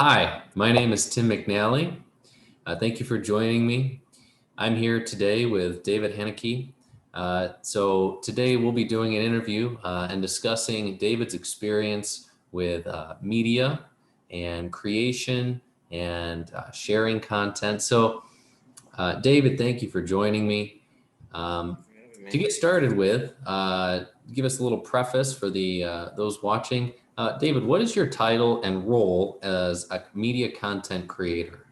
Hi, my name is Tim McNally. Thank you for joining me. I'm here today with David Haneke. So today we'll be doing an interview and discussing David's experience with media and creation and sharing content. David, thank you for joining me. Thank Um, you for having to me. get started with, give us a little preface for the those watching. David, what is your title and role as a media content creator?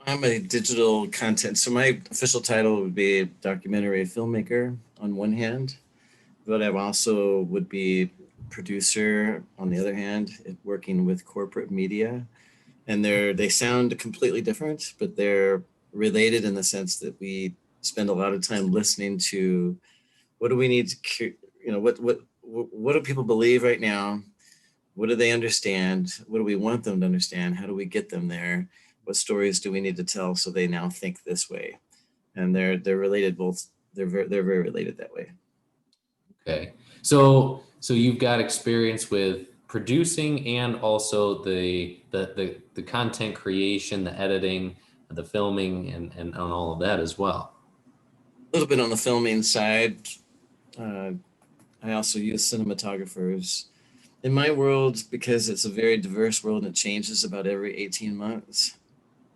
I'm a digital content, so my official title would be documentary filmmaker on one hand, but I also would be producer on the other hand, working with corporate media. And they sound completely different, but they're related in the sense that we spend a lot of time listening to what do we need to, what do people believe right now? What do they understand? What do we want them to understand? How do we get them there? What stories do we need to tell so they now think this way? And they're related both. They're very related that way. Okay, so you've got experience with producing and also the content creation, the editing, the filming, and on all of that as well. A little bit on the filming side. Uh, I also use cinematographers in my world because it's a very diverse world and it changes about every 18 months.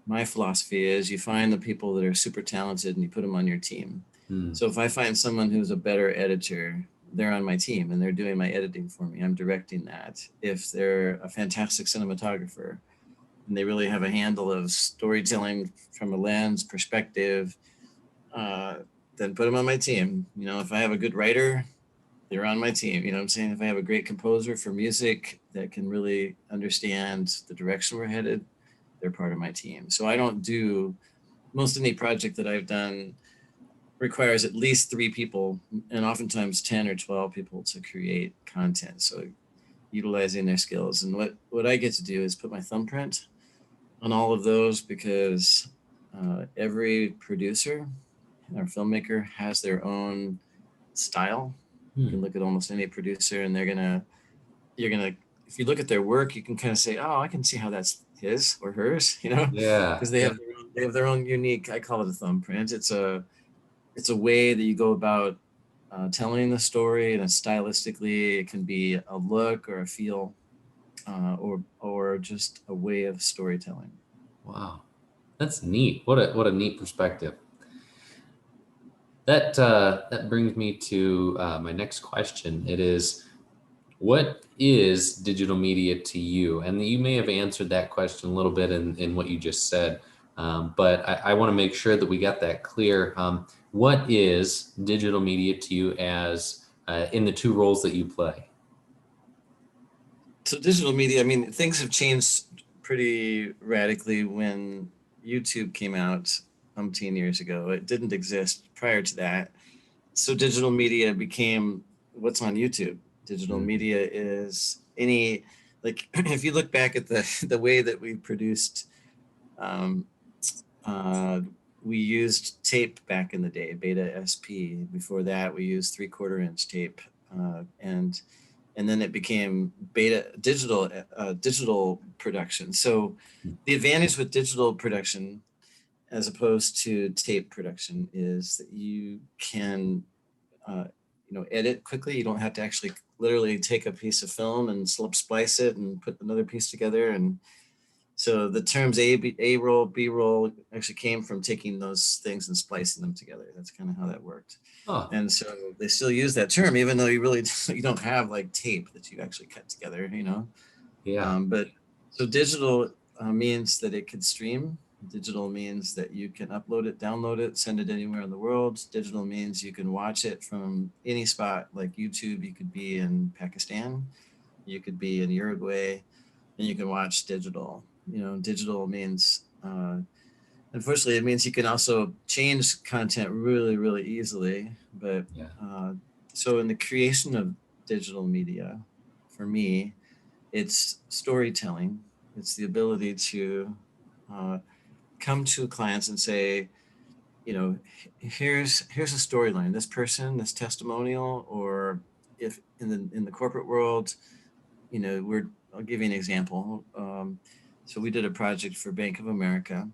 My philosophy is you find the people that are super talented and you put them on your team. Hmm. So if I find someone who's a better editor, they're on my team and they're doing my editing for me. I'm directing that. If they're a fantastic cinematographer and they really have a handle of storytelling from a lens perspective, uh, then put them on my team. If I have a good writer, they're on my team. You know what I'm saying? If I have a great composer for music that can really understand the direction we're headed, they're part of my team. So I don't do most any project that I've done requires at least three people and oftentimes 10 or 12 people to create content. So utilizing their skills. And what I get to do is put my thumbprint on all of those because every producer or filmmaker has their own style. You Hmm. can look at almost any producer and you're gonna if you look at their work, you can kind of say, oh, I can see how that's his or hers, Yeah, because they yeah. have their own unique. I call it a thumbprint. It's a way that you go about telling the story, and stylistically, it can be a look or a feel, or just a way of storytelling. Wow, that's neat. What a neat perspective. That brings me to my next question. It is, what is digital media to you? And you may have answered that question a little bit in what you just said, but I want to make sure that we got that clear. What is digital media to you as in the two roles that you play? So digital media, I mean, things have changed pretty radically when YouTube came out umpteen years ago. It didn't exist prior to that. So digital media became what's on YouTube. Digital Mhm. media is any like if you look back at the way that we produced, um, uh, we used tape back in the day, Beta SP. Before that, we used 3/4 inch tape, and then it became digital production. So the advantage with digital production as opposed to tape production is that you can uh, edit quickly. You don't have to actually literally take a piece of film and slip splice it and put another piece together. And so the terms A roll, B roll actually came from taking those things and splicing them together. That's kind of how that worked. Oh, And so they still use that term, even though you really you don't have like tape that you actually cut together. yeah. But so digital means that it could stream. Digital means that you can upload it, download it, send it anywhere in the world. Digital means you can watch it from any spot, like YouTube. You could be in Pakistan, you could be in Uruguay, and you can watch digital. Digital means, unfortunately, it means you can also change content really, really easily. But Yeah. uh, so in the creation of digital media, for me, it's storytelling. It's the ability to uh, come to clients and say, here's a storyline. This person, this testimonial, or if in the corporate world, we're I'll give you an example. So we did a project for Bank of America,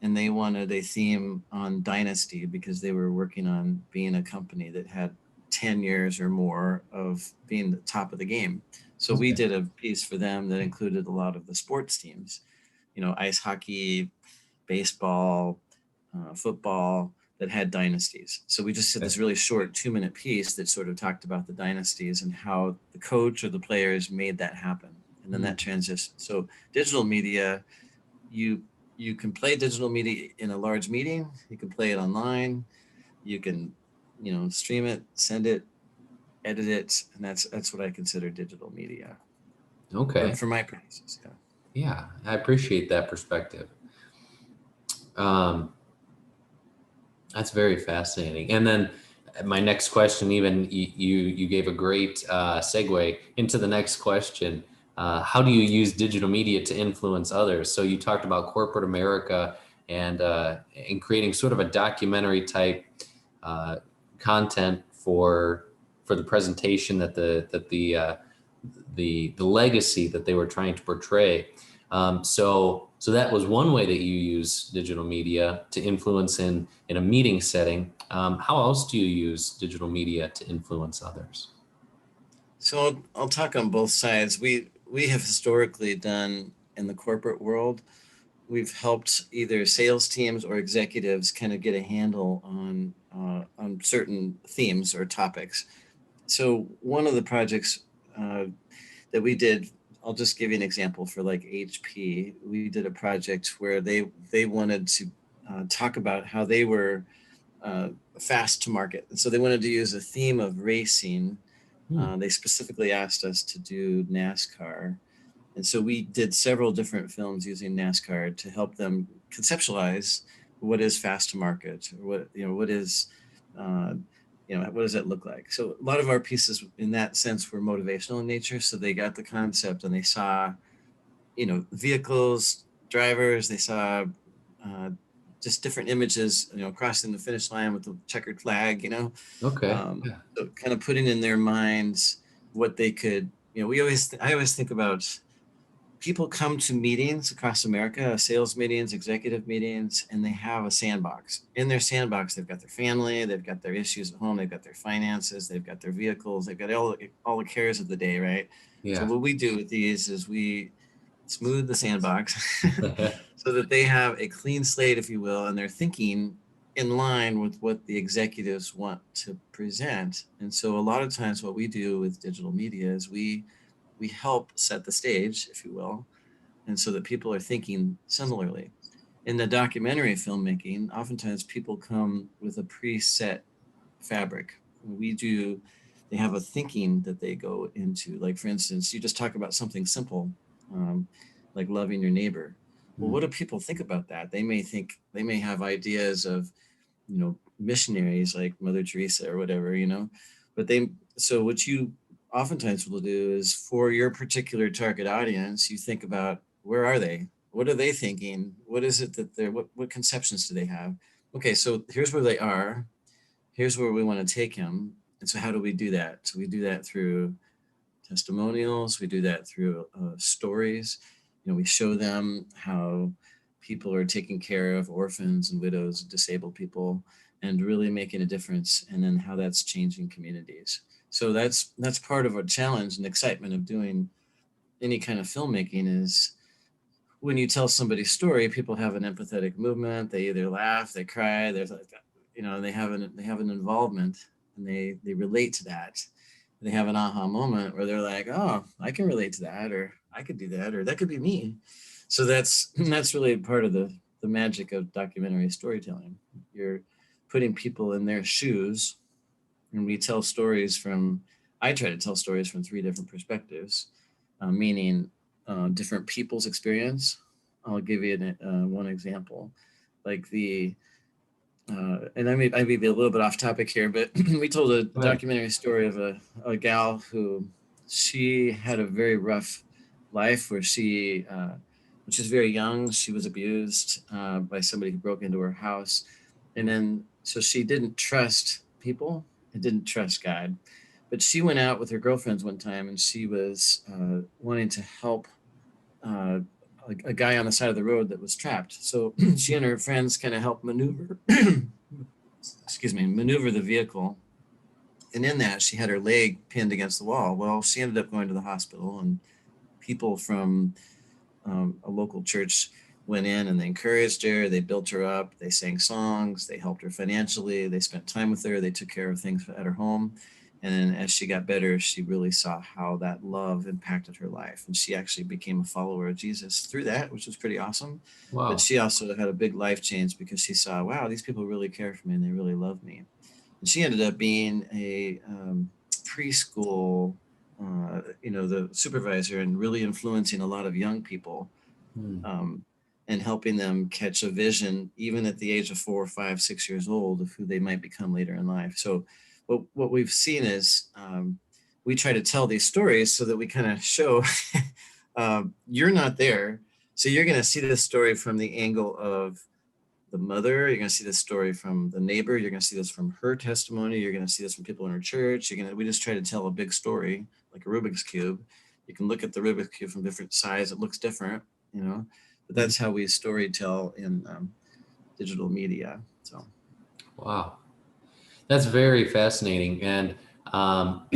and they wanted a theme on dynasty because they were working on being a company that had 10 years or more of being the top of the game. So we Okay. did a piece for them that included a lot of the sports teams, ice hockey, baseball, football, that had dynasties. So we just did Okay. this really short 2-minute piece that sort of talked about the dynasties and how the coach or the players made that happen. And then that Mm. transition. So digital media, you you can play digital media in a large meeting. You can play it online. You can, stream it, send it, edit it, and that's what I consider digital media, or Okay. for my purposes. Yeah. Yeah, I appreciate that perspective. Um, that's very fascinating. And then my next question, even you gave a great segue into the next question. How do you use digital media to influence others? So you talked about corporate America and creating sort of a documentary type uh, content for the presentation the legacy that they were trying to portray. So that was one way that you use digital media to influence in a meeting setting. How else do you use digital media to influence others? So I'll talk on both sides. We have historically done in the corporate world. We've helped either sales teams or executives kind of get a handle on certain themes or topics. So one of the projects that we did, I'll just give you an example for like HP. We did a project where they wanted to talk about how they were uh, fast to market, and so they wanted to use a theme of racing. Hmm. They specifically asked us to do NASCAR, and so we did several different films using NASCAR to help them conceptualize what is fast to market, or what is, uh, what does that look like? So a lot of our pieces in that sense were motivational in nature. So they got the concept and they saw, vehicles, drivers, they saw uh, just different images, crossing the finish line with the checkered flag, Okay. Yeah. so kind of putting in their minds what they could, I always think about people come to meetings across America, sales meetings, executive meetings, and they have a sandbox. In their sandbox, they've got their family, they've got their issues at home, they've got their finances, they've got their vehicles, they've got all the cares of the day, right? So Yeah. what we do with these is we smooth the sandbox so that they have a clean slate, if you will, and they're thinking in line with what the executives want to present. And so a lot of times what we do with digital media is we help set the stage, if you will, and so that people are thinking similarly. In the documentary filmmaking, oftentimes people come with a preset fabric. They have a thinking that they go into. Like, for instance, you just talk about something simple, um, like loving your neighbor. Well, what Hmm. do people think about that? They may have ideas of, missionaries like Mother Teresa or whatever, but so what you oftentimes will do is for your particular target audience, you think about where are they? What are they thinking? What is it that what conceptions do they have? Okay, so here's where they are. Here's where we want to take them. And so how do we do that? So we do that through testimonials. We do that through stories. We show them how people are taking care of orphans and widows, disabled people, and really making a difference, and then how that's changing communities. So that's part of our challenge and excitement of doing any kind of filmmaking is when you tell somebody's story, people have an empathetic movement. They either laugh, they cry, there's like, they have an involvement, and they relate to that. They have an aha moment where they're like, oh, I can relate to that, or I could do that, or that could be me. So that's really part of the magic of documentary storytelling. You're putting people in their shoes, and we tell stories from. I try to tell stories from three different perspectives, meaning different people's experience. I'll give you one example, like and I may be a little bit off topic here, but we told a Go ahead. documentary story of a gal who she had a very rough life where when she was very young, she was abused by somebody who broke into her house. And then, so she didn't trust people and didn't trust God. But she went out with her girlfriends one time, and she was wanting to help uh, a guy on the side of the road that was trapped. So she and her friends kind of helped maneuver, excuse me, maneuver the vehicle. And in that, she had her leg pinned against the wall. Well, she ended up going to the hospital, and people from a local church went in and they encouraged her. They built her up. They sang songs. They helped her financially. They spent time with her. They took care of things at her home. And then as she got better, she really saw how that love impacted her life. And she actually became a follower of Jesus through that, which was pretty awesome. But Wow. she also had a big life change because she saw, wow, these people really care for me and they really love me. And she ended up being a preschool, the supervisor, and really influencing a lot of young people, Hmm. um, and helping them catch a vision, even at the age of 4, 5, 6 years old, of who they might become later in life. So, what we've seen is we try to tell these stories so that we kind of show you're not there. So, you're going to see this story from the angle of the mother. You're going to see this story from the neighbor. You're going to see this from her testimony. You're going to see this from people in her church. We just try to tell a big story like a Rubik's Cube. You can look at the Rubik's Cube from different size. It looks different, but Mhm. that's how we story tell in digital media. So, Wow. That's very fascinating. And um,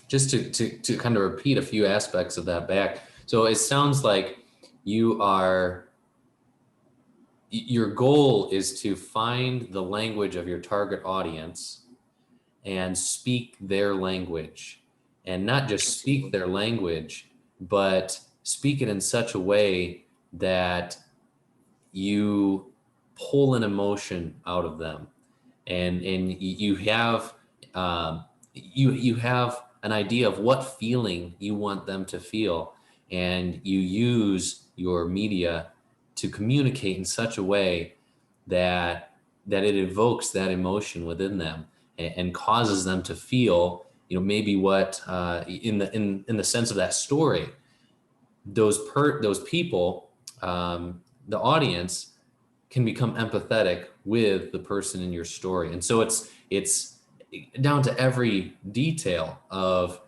just to kind of repeat a few aspects of that back. So it sounds like you are, your goal is to find the language of your target audience and speak their language, and not just speak absolutely. their language, but speak it in such a way that you pull an emotion out of them, and you have you have an idea of what feeling you want them to feel, and you use your media to communicate in such a way that it evokes that emotion within them, and causes them to feel, maybe what, in the sense of that story, those people, the audience, can become empathetic with the person in your story. And so it's down to every detail of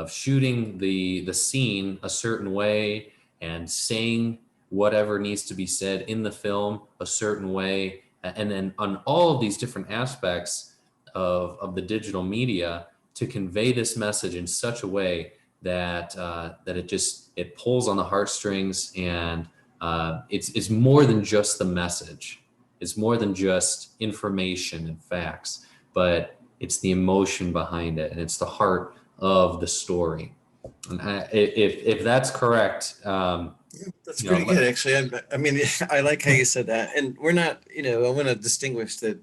shooting the scene a certain way, and saying whatever needs to be said in the film a certain way, and then on all of these different aspects of the digital media, to convey this message in such a way that it pulls on the heartstrings, and it's more than just the message. It's more than just information and facts, but it's the emotion behind it, and it's the heart of the story. And if that's correct, Yeah, that's you know, pretty good, actually. I mean, I like how you said that. And we're not, I want to distinguish that,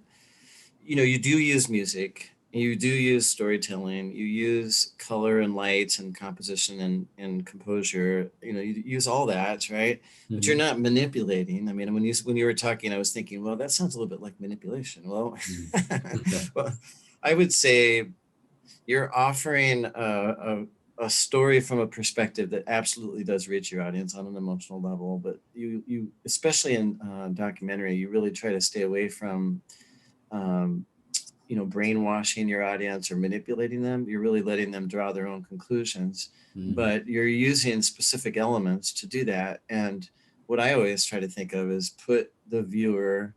you do use music, you do use storytelling, you use color and light and composition and composure, you use all that, right? But you're mhm, not manipulating. I mean, when you were talking, I was thinking, well, that sounds a little bit like manipulation. Well, mhm. well, I would say you're offering a story from a perspective that absolutely does reach your audience on an emotional level. But you especially in documentary, you really try to stay away from um, brainwashing your audience or manipulating them. You're really letting them draw their own conclusions, Mhm. but you're using specific elements to do that. And what I always try to think of is put the viewer,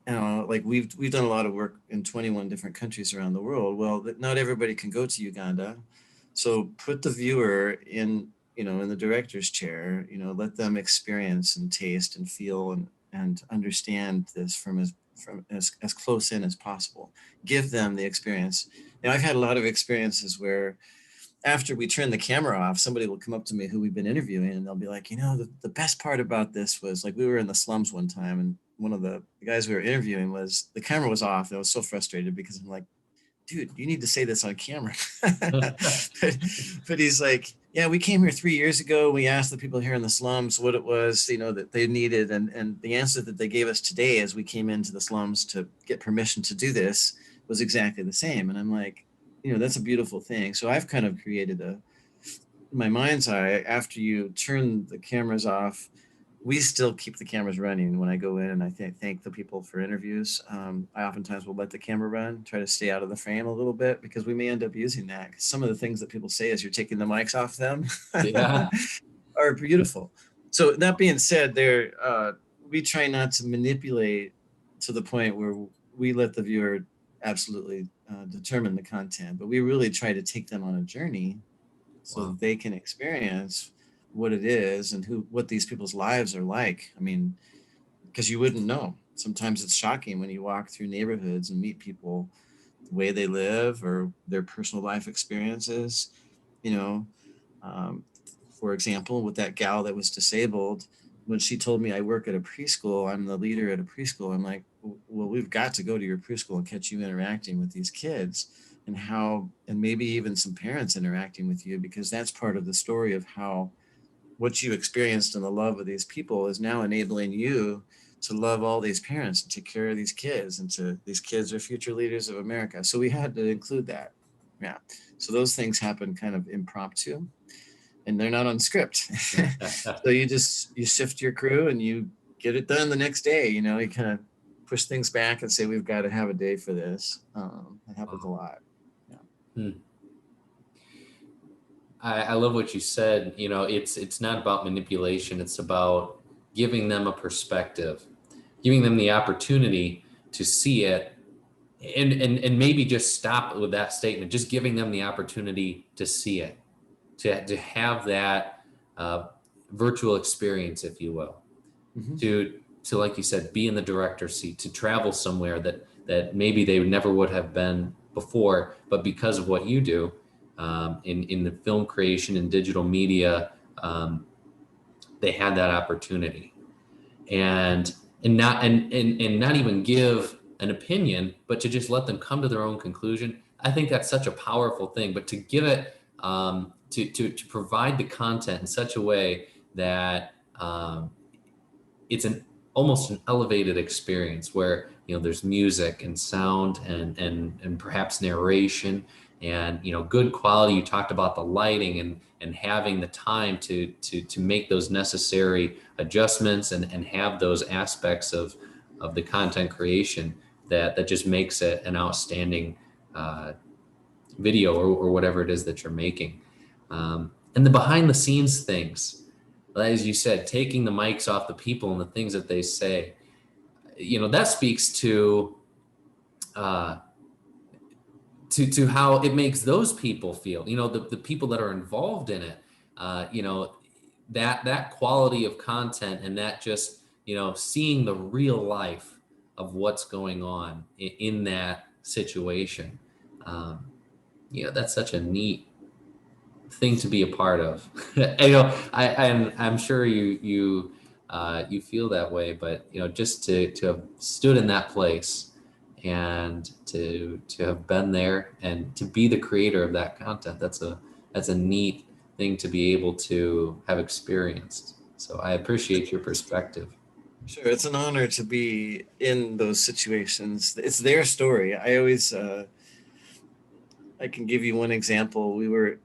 like we've done a lot of work in 21 different countries around the world. Well, not everybody can go to Uganda, so put the viewer in the director's chair. Let them experience and taste and feel and understand this from as close in as possible. Give them the experience. I've had a lot of experiences where after we turn the camera off, somebody will come up to me who we've been interviewing, and they'll be like, the best part about this was, like, we were in the slums one time, and one of the guys we were interviewing, was the camera was off. And I was so frustrated because I'm like, dude, you need to say this on camera. but he's like, yeah, we came here 3 years ago. We asked the people here in the slums what it was, that they needed. And the answer that they gave us today as we came into the slums to get permission to do this was exactly the same. And I'm like, that's a beautiful thing. So I've kind of created in my mind's eye, after you turn the cameras off, we still keep the cameras running when I go in and I thank the people for interviews. I oftentimes will let the camera run, try to stay out of the frame a little bit because we may end up using that. 'Cause some of the things that people say as you're taking the mics off them Yeah. are beautiful. So that being said, we try not to manipulate to the point where we let the viewer absolutely determine the content, but we really try to take them on a journey so Wow. that they can experience what it is and what these people's lives are like. I mean, because you wouldn't know. Sometimes it's shocking when you walk through neighborhoods and meet people, the way they live or their personal life experiences. You know, um, for example, with that gal that was disabled, when she told me I work at a preschool, I'm the leader at a preschool. I'm like, well, we've got to go to your preschool and catch you interacting with these kids and and maybe even some parents interacting with you, because that's part of the story of how what you experienced and the love of these people is now enabling you to love all these parents and take care of these kids, and to these kids are future leaders of America. So we had to include that. Yeah. So those things happen kind of impromptu and they're not on script. So you shift your crew and you get it done the next day. You kind of push things back and say, we've got to have a day for this. It happens a Wow. lot. Yeah. Hmm. I love what you said. It's not about manipulation. It's about giving them a perspective, giving them the opportunity to see it, and maybe just stop with that statement, just giving them the opportunity to see it, to have that uh, virtual experience, if you will, Hmm. to like you said, be in the director's seat, to travel somewhere that maybe they never would have been before, but because of what you do in the film creation and digital media, um, they had that opportunity, and and not even give an opinion, but to just let them come to their own conclusion. I think that's such a powerful thing. But to give it to provide the content in such a way that it's an almost an elevated experience where there's music and sound and perhaps narration and good quality. You talked about the lighting and having the time to make those necessary adjustments and have those aspects of the content creation that just makes it an outstanding uh, video or whatever it is that you're making. And the behind the scenes things, as you said, taking the mics off the people and the things that they say, that speaks uh, to how it makes those people feel. The people that are involved in it. That quality of content and that just seeing the real life of what's going on in that situation. Um, that's such a neat thing to be a part of. I'm sure you feel that way, but just to have stood in that place and to have been there and to be the creator of that content, that's a neat thing to be able to have experienced. So I appreciate your perspective. Sure, it's an honor to be in those situations. It's their story. I can give you one example. We were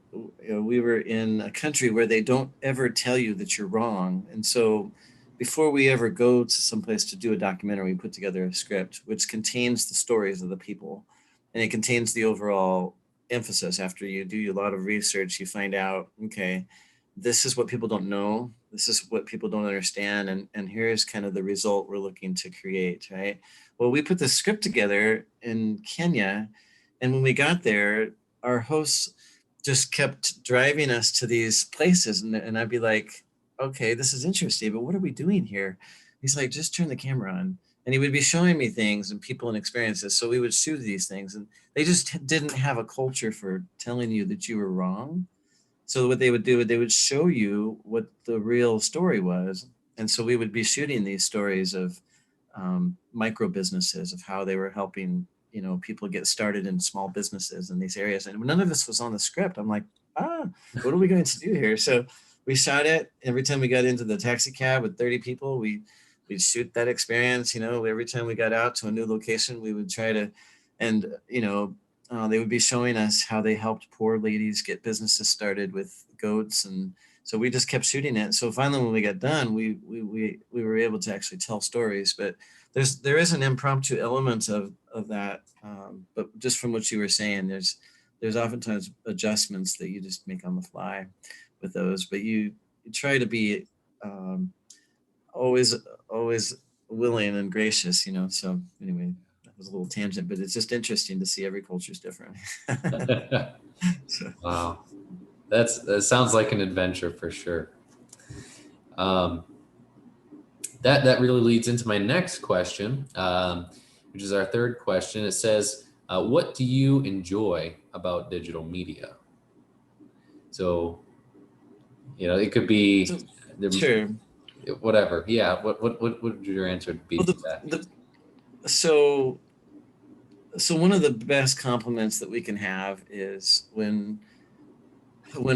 in a country where they don't ever tell you that you're wrong, and so before we ever go to someplace to do a documentary, we put together a script which contains the stories of the people, and it contains the overall emphasis. After you do a lot of research, you find out, okay, this is what people don't know, this is what people don't understand, and here's kind of the result we're looking to create, right? Well, we put this script together in Kenya, and when we got there, our hosts just kept driving us to these places, and I'd be like, okay, this is interesting, but what are we doing here? He's like, just turn the camera on. And he would be showing me things and people and experiences. So we would shoot these things, and they just didn't have a culture for telling you that you were wrong. So what they would do, they would show you what the real story was. And so we would be shooting these stories of micro businesses, of how they were helping, people get started in small businesses in these areas. And none of this was on the script. I'm like, what are we going to do here? So we shot it. Every time we got into the taxi cab with 30 people, we'd shoot that experience. Every time we got out to a new location, we would try to, and they would be showing us how they helped poor ladies get businesses started with goats, and so we just kept shooting it. So finally, when we got done, we were able to actually tell stories. But there is an impromptu element of that. But just from what you were saying, there's oftentimes adjustments that you just make on the fly with those. But you try to be always always willing and gracious, you know. So anyway, that was a little tangent, but it's just interesting to see every culture is different. So Wow. That sounds like an adventure for sure. Um, that really leads into my next question, which is our third question. It says, "What do you enjoy about digital media?" So, it could so be sure. whatever. Yeah. What would your answer be Well, to that? so one of the best compliments that we can have is when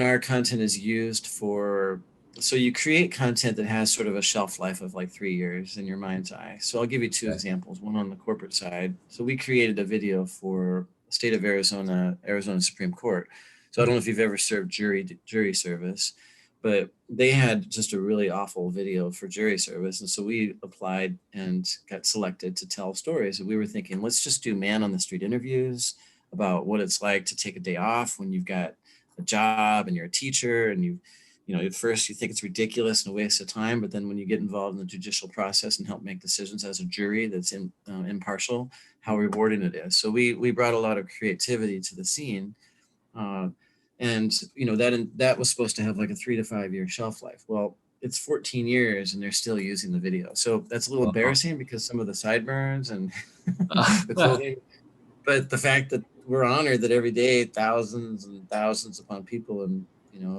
our content is used for, so you create content that has sort of a shelf life of like 3 years in your mind's eye. So I'll give you two Okay. examples, one on the corporate side. So we created a video for the state of Arizona Supreme Court. So I don't know if you've ever served jury service, but they had just a really awful video for jury service. And so we applied and got selected to tell stories. And we were thinking, let's just do man on the street interviews about what it's like to take a day off when you've got a job and you're a teacher, and at first you think it's ridiculous and a waste of time, but then when you get involved in the judicial process and help make decisions as a jury that's impartial, how rewarding it is. So we brought a lot of creativity to the scene, uh, and that was supposed to have like a 3 to 5 year shelf life. Well, it's 14 years and they're still using the video, so that's a little Wow. embarrassing because some of the sideburns and the clothing, but the fact that we're honored that every day thousands and thousands upon people in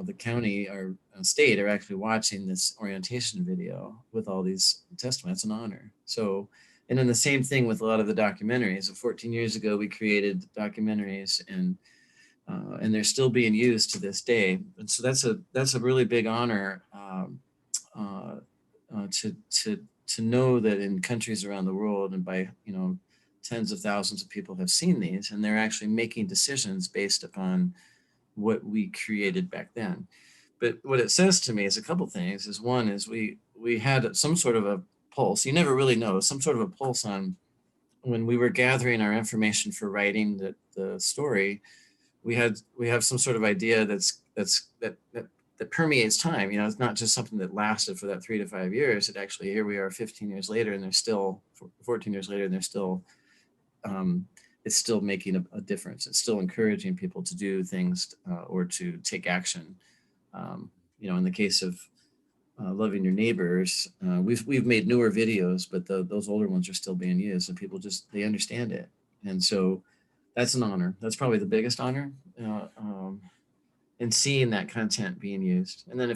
the county or state are actually watching this orientation video with all these testimonies, it's an honor. So, and then the same thing with a lot of the documentaries. So 14 years ago we created documentaries, and they're still being used to this day, and so that's a really big honor, uh, to know that in countries around the world, and by tens of thousands of people have seen these, and they're actually making decisions based upon what we created back then. But what it says to me is a couple things. Is one is we had some sort of a pulse. You never really know, some sort of a pulse on when we were gathering our information for writing the story. We have some sort of idea that permeates time. It's not just something that lasted for that 3 to 5 years. It actually, here we are 15 years later, and they're still 14 years later, and they're still um, it's still making a difference. It's still encouraging people to do things, or to take action. In the case of loving your neighbors, we've made newer videos, but those older ones are still being used, and people just they understand it, and so that's an honor. That's probably the biggest honor, in seeing that content being used. And then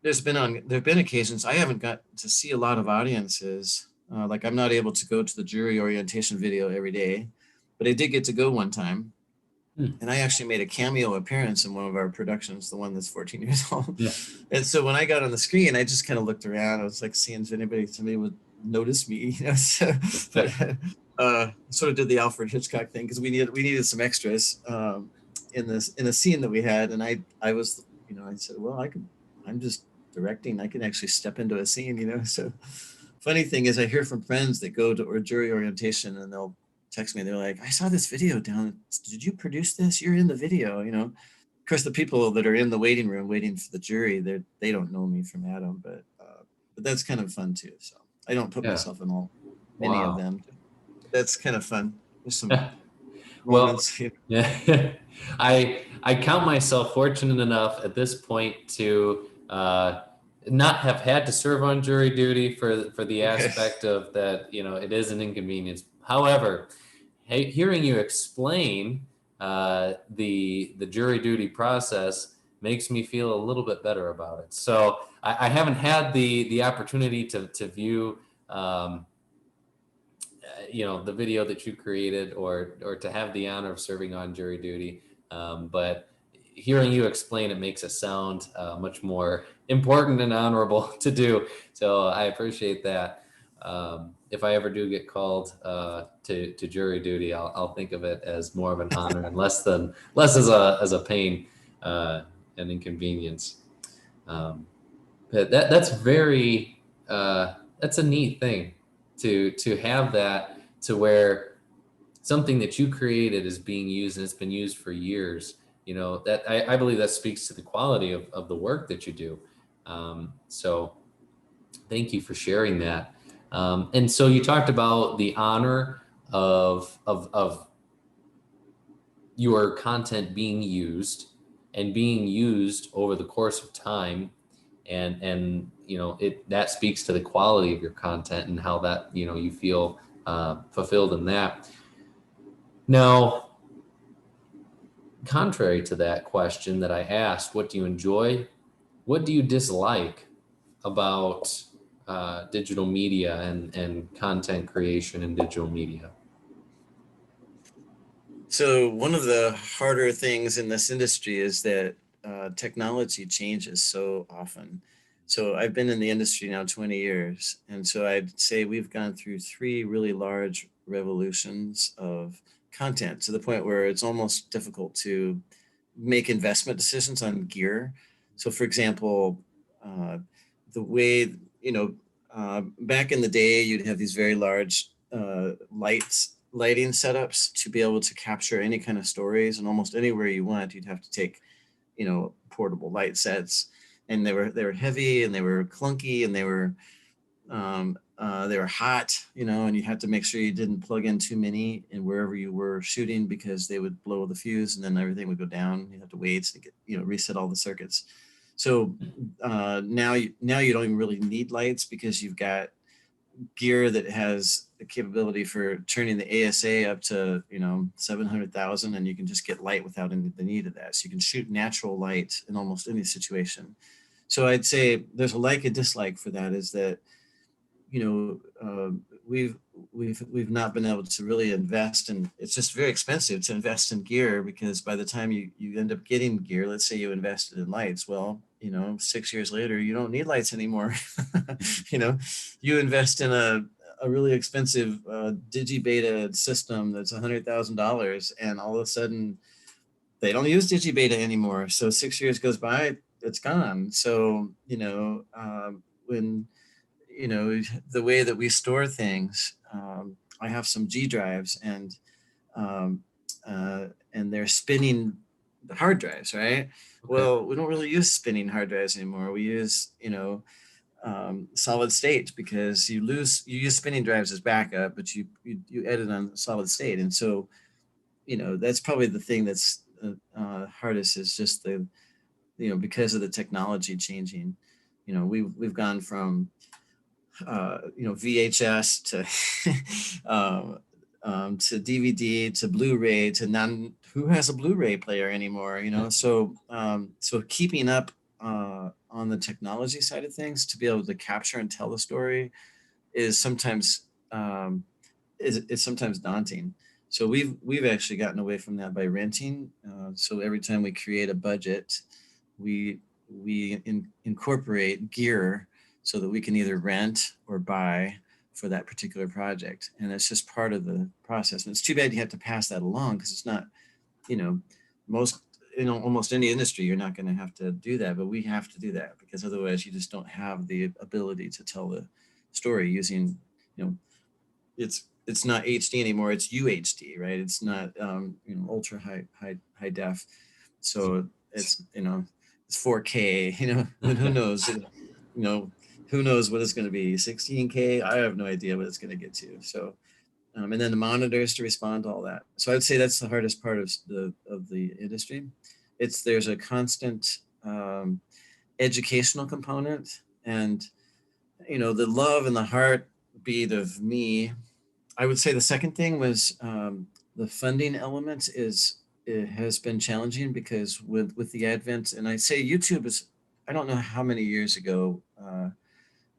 there've been occasions I haven't got to see a lot of audiences. Like I'm not able to go to the jury orientation video every day, but I did get to go one time, Hmm. and I actually made a cameo appearance in one of our productions, the one that's 14 years old. Yeah. And so when I got on the screen, I just kind of looked around. I was like seeing if somebody would notice me, So, but sort of did the Alfred Hitchcock thing because we needed some extras, in a scene that we had, and I was, I said, well, I'm just directing. I can actually step into a scene. So funny thing is, I hear from friends that go to or jury orientation, and they'll text me. They're like, I saw this video down. Did you produce this? You're in the video. Of course, the people that are in the waiting room waiting for the jury, they don't know me from Adam, but that's kind of fun too. So I don't put Yeah. myself in many of Wow. them. That's kind of fun. There's some Well, moments. yeah, I count myself fortunate enough at this point to not have had to serve on jury duty for the Okay. aspect of that. It is an inconvenience. However, hearing you explain the jury duty process makes me feel a little bit better about it. So I haven't had the opportunity to view. The video that you created, or to have the honor of serving on jury duty. But hearing you explain it makes it sound much more important and honorable to do. So I appreciate that. if I ever do get called to jury duty, I'll think of it as more of an honor and less as a pain and inconvenience. Um, but that's a neat thing to have that, to where something that you created is being used and it's been used for years. That I believe that speaks to the quality of the work that you do. So thank you for sharing that. And so you talked about the honor of your content being used and being used over the course of time, and it that speaks to the quality of your content and how that you feel fulfilled in that. Now, contrary to that question that I asked, what do you enjoy? What do you dislike about digital media and content creation in digital media? So one of the harder things in this industry is that technology changes so often. So I've been in the industry now 20 years. And so I'd say we've gone through three really large revolutions of content, to the point where it's almost difficult to make investment decisions on gear. So for example, uh, the way, back in the day, you'd have these very large lighting setups to be able to capture any kind of stories, and almost anywhere you went, you'd have to take, portable light sets, and they were heavy and they were clunky and they were hot, and you had to make sure you didn't plug in too many in wherever you were shooting, because they would blow the fuse and then everything would go down. You have to wait to get, reset all the circuits. So now you don't even really need lights, because you've got gear that has the capability for turning the ASA up to 700,000, and you can just get light without the need of that. So you can shoot natural light in almost any situation. So I'd say there's a like and dislike for that, is that we've we've not been able to really invest, and it's just very expensive to invest in gear, because by the time you end up getting gear, let's say you invested in lights, well, 6 years later you don't need lights anymore. you know you invest in a really expensive digibeta system that's $100,000, and all of a sudden they don't use digibeta anymore. So 6 years goes by, it's gone. So when the way that we store things, I have some G drives, um, and they're spinning hard drives, right? Okay. Well, we don't really use spinning hard drives anymore. We use solid state, because you use spinning drives as backup, but you edit on solid state. And so that's probably the thing that's hardest, is just the because of the technology changing. We've gone from VHS to DVD to Blu-ray to none. Who has a Blu-ray player anymore? So keeping up on the technology side of things, to be able to capture and tell the story, is sometimes is sometimes daunting. So we've actually gotten away from that by renting. So every time we create a budget, we incorporate gear, so that we can either rent or buy for that particular project, and it's just part of the process. And it's too bad you have to pass that along, because it's not, you know, most almost any industry, you're not going to have to do that, but we have to do that, because otherwise you just don't have the ability to tell the story using, you know, it's not HD anymore, it's UHD, right? It's not ultra high def. So it's 4K, who knows, who knows what it's going to be, 16K, I have no idea what it's going to get to. So and then the monitors to respond to all that. So I'd say that's the hardest part of the industry. There's a constant educational component, and the love and the heartbeat of me. I would say the second thing was the funding element. It has been challenging, because with the advent, and I say YouTube is, I don't know how many years ago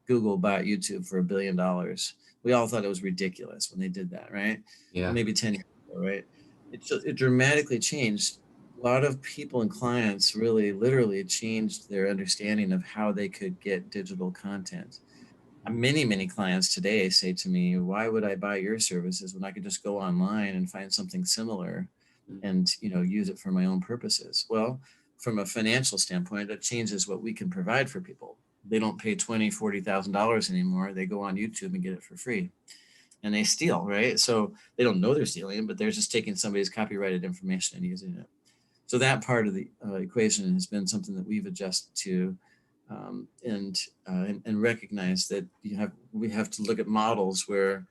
Google bought YouTube for $1 billion. We all thought it was ridiculous when they did that, right? Or Yeah. maybe 10 years ago, right? It dramatically changed. A lot of people and clients really literally changed their understanding of how they could get digital content. Many clients today say to me, why would I buy your services when I could just go online and find something similar and, use it for my own purposes? Well, from a financial standpoint, it changes what we can provide for people. They don't pay $40,000 anymore. They go on YouTube and get it for free, and they steal, right? So they don't know they're stealing, but they're just taking somebody's copyrighted information and using it. So that part of the equation has been something that we've adjusted to, and recognize that we have to look at models where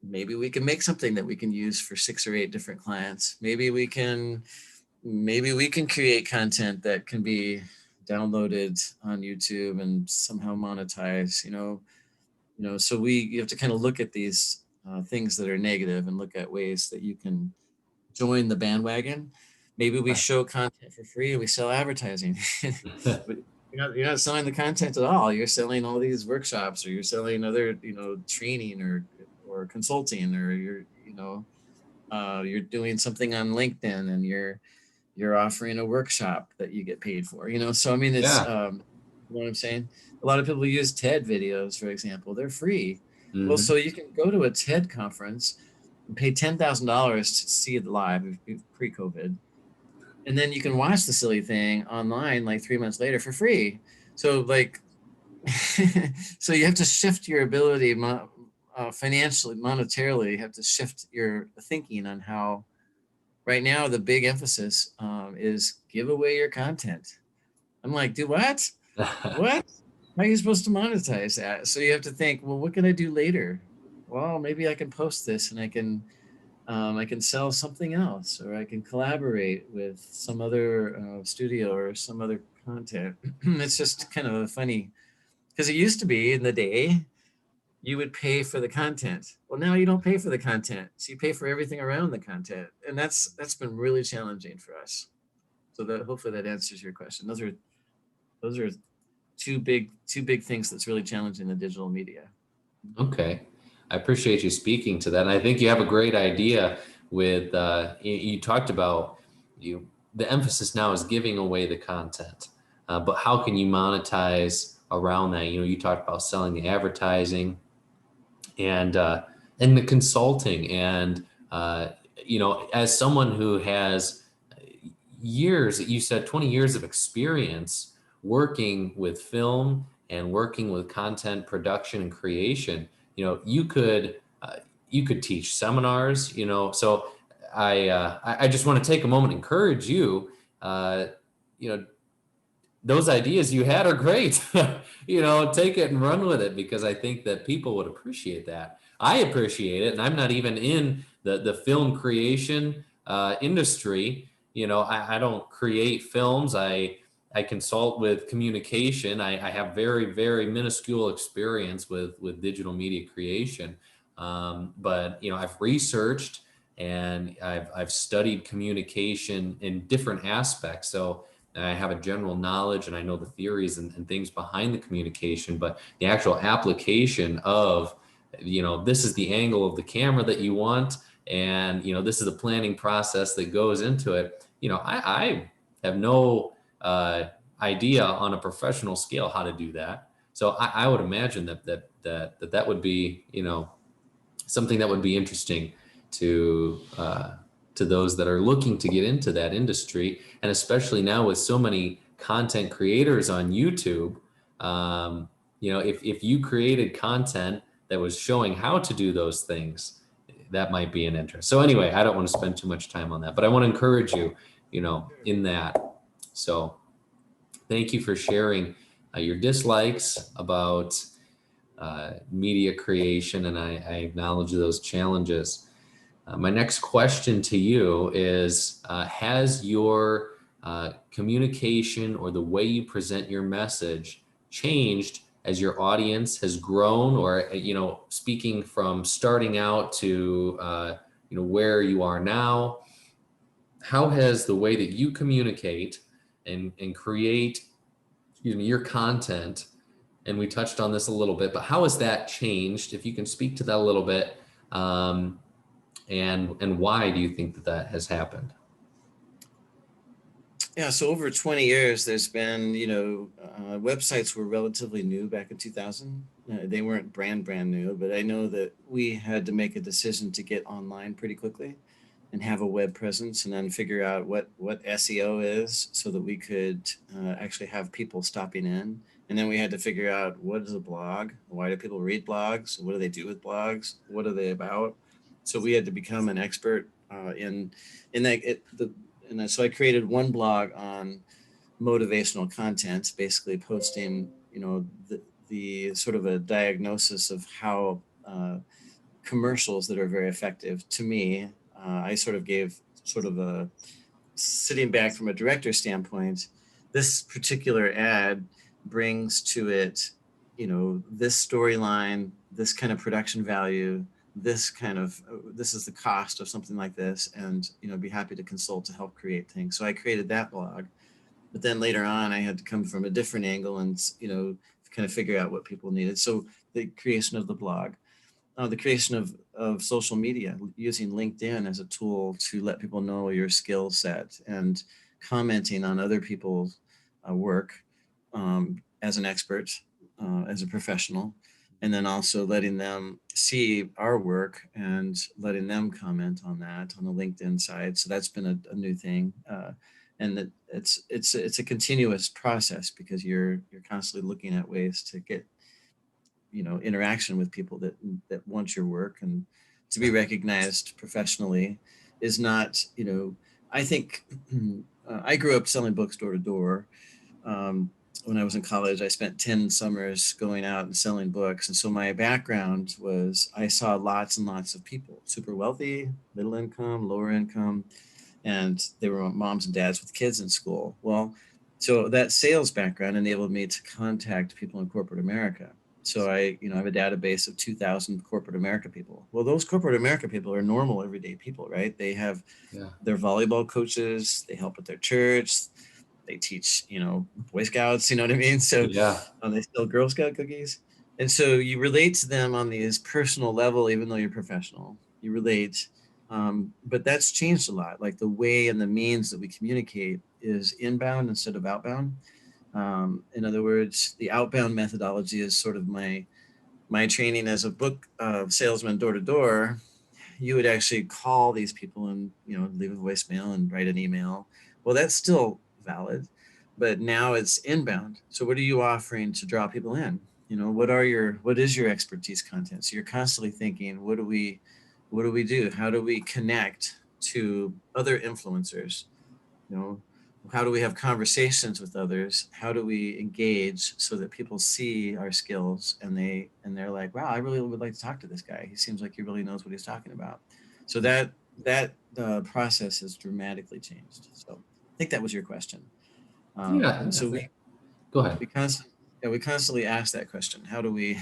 maybe we can make something that we can use for 6 or 8 different clients. Maybe we can create content that can be downloaded on YouTube and somehow monetize. So you have to kind of look at these things that are negative and look at ways that you can join the bandwagon. Maybe we show content for free and we sell advertising. But you're not selling the content at all. You're selling all these workshops, or you're selling other, training or consulting, or you're doing something on LinkedIn and you're offering a workshop that you get paid for. So I mean, it's Yeah. you know what I'm saying? A lot of people use TED videos, for example. They're free. Well, Hmm. so you can go to a TED conference and pay $10,000 to see it live pre-COVID, and then you can watch the silly thing online like 3 months later for free. So like, so you have to shift your ability financially, monetarily. You have to shift your thinking on how. Right now, the big emphasis is give away your content. I'm like, do what? What? How are you supposed to monetize that? So you have to think, well, what can I do later? Well, maybe I can post this and I can sell something else, or I can collaborate with some other studio or some other content. It's just kind of funny because it used to be in the day you would pay for the content. Well, now you don't pay for the content, so you pay for everything around the content, and that's been really challenging for us. So that hopefully that answers your question. Those are two big things that's really challenging the digital media. Okay. I appreciate you speaking to that. And I think you have a great idea with, you talked about the emphasis now is giving away the content. But how can you monetize around that? You talked about selling the advertising and, and the consulting and, as someone who has years, you said 20 years of experience working with film and working with content production and creation, you could teach seminars, so I just want to take a moment and encourage you, you know those ideas you had are great. Take it and run with it, because I think that people would appreciate that. I appreciate it, and I'm not even in the film creation industry. I don't create films. I consult with communication. I have very, very minuscule experience with digital media creation. But I've researched and I've studied communication in different aspects. So I have a general knowledge and I know the theories and things behind the communication, but the actual application of, this is the angle of the camera that you want. And, this is the planning process that goes into it. I have no idea on a professional scale how to do that. So I would imagine that would be, something that would be interesting to, to those that are looking to get into that industry. And especially now with so many content creators on YouTube, if you created content that was showing how to do those things, that might be an interest. So anyway, I don't want to spend too much time on that, but I want to encourage you, in that. So thank you for sharing your dislikes about media creation, and I acknowledge those challenges. My next question to you is, has your communication or the way you present your message changed as your audience has grown, or, speaking from starting out to, where you are now? How has the way that you communicate and create, your content, and we touched on this a little bit, but how has that changed? If you can speak to that a little bit, and why do you think that has happened? Yeah, so over 20 years, there's been, websites were relatively new back in 2000. They weren't brand new, but I know that we had to make a decision to get online pretty quickly and have a web presence, and then figure out what SEO is so that we could actually have people stopping in. And then we had to figure out, what is a blog? Why do people read blogs? What do they do with blogs? What are they about? So we had to become an expert in that. So I created one blog on motivational content, basically posting, the sort of a diagnosis of how commercials that are very effective to me. I sort of gave sort of a, sitting back from a director standpoint, this particular ad brings to it, this storyline, this kind of production value, this is the cost of something like this, and be happy to consult to help create things. So I created that blog, but then later on I had to come from a different angle and kind of figure out what people needed. So the creation of the blog, the creation of social media, using LinkedIn as a tool to let people know your skill set, and commenting on other people's work as an expert, as a professional, and then also letting them see our work and letting them comment on that on the LinkedIn side. So that's been a new thing. And that it's a continuous process, because you're constantly looking at ways to get interaction with people that want your work, and to be recognized professionally is not, I think I grew up selling books door to door. When I was in college, I spent 10 summers going out and selling books. And so my background was, I saw lots and lots of people, super wealthy, middle income, lower income, and they were moms and dads with kids in school. Well, so that sales background enabled me to contact people in corporate America. So I have a database of 2,000 corporate America people. Well, those corporate America people are normal, everyday people, right? They have Yeah. their volleyball coaches, they help at their church, they teach, Boy Scouts, you know what I mean? So Yeah. they sell Girl Scout cookies. And so you relate to them on this personal level, even though you're professional. You relate. But that's changed a lot. Like, the way and the means that we communicate is inbound instead of outbound. In other words, the outbound methodology is sort of my training as a book salesman, door to door. You would actually call these people and leave a voicemail and write an email. Well, that's still valid, but now it's inbound. So what are you offering to draw people in? What is your expertise content? So you're constantly thinking, what do we do? How do we connect to other influencers? you know how do we have conversations with others? How do we engage so that people see our skills, and they're like, wow, I really would like to talk to this guy. He seems like he really knows what he's talking about. So that process has dramatically changed. So I think that was your question. Yeah. And so Yeah. Go ahead. we constantly ask that question: how do we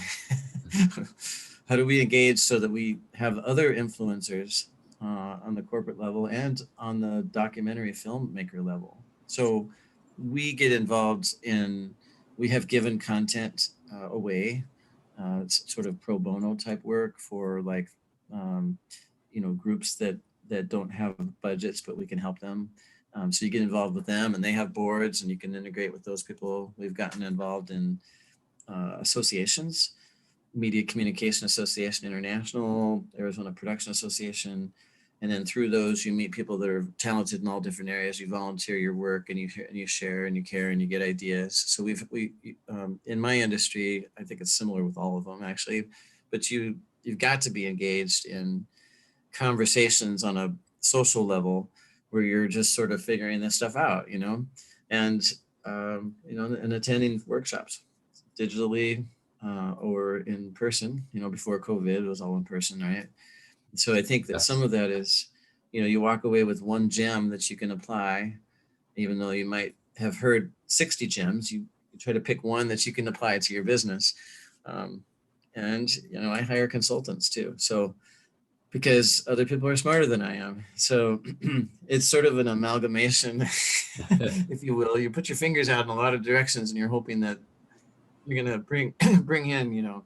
how do we engage so that we have other influencers on the corporate level and on the documentary filmmaker level? So we get involved in, we have given content away. It's sort of pro bono type work for, like, um, groups that don't have budgets, but we can help them. So you get involved with them, and they have boards, and you can integrate with those people. We've gotten involved in associations, Media Communication Association International, Arizona Production Association. And then through those, you meet people that are talented in all different areas. You volunteer your work, and you share, and you care, and you get ideas. So we in my industry, I think it's similar with all of them, actually. But you've got to be engaged in conversations on a social level, where you're just sort of figuring this stuff out, and and attending workshops digitally or in person. Before COVID, it was all in person, right? So I think that some Yes. of that is, you walk away with one gem that you can apply, even though you might have heard 60 gems. You try to pick one that you can apply to your business. Um, and I hire consultants too. So, because other people are smarter than I am. So it's sort of an amalgamation, if you will. You put your fingers out in a lot of directions, and you're hoping that you're going to bring in,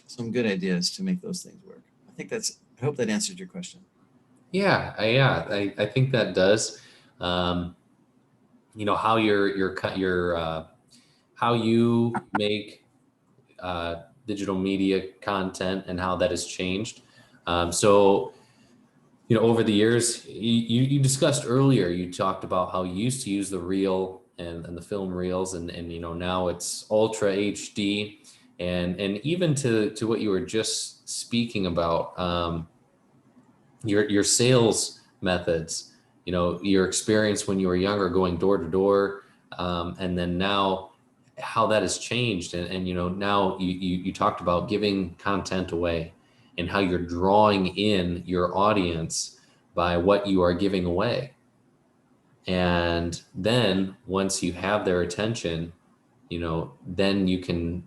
some good ideas to make those things work. I hope that answered your question. Yeah. I think that does. Um, how how you make digital media content and how that has changed. So, over the years, you discussed earlier, you talked about how you used to use the reel and the film reels, and now it's ultra HD, and even to what you were just speaking about, your sales methods, your experience when you were younger going door to door, and then now how that has changed, and now you talked about giving content away and how you're drawing in your audience by what you are giving away. And then once you have their attention, then you can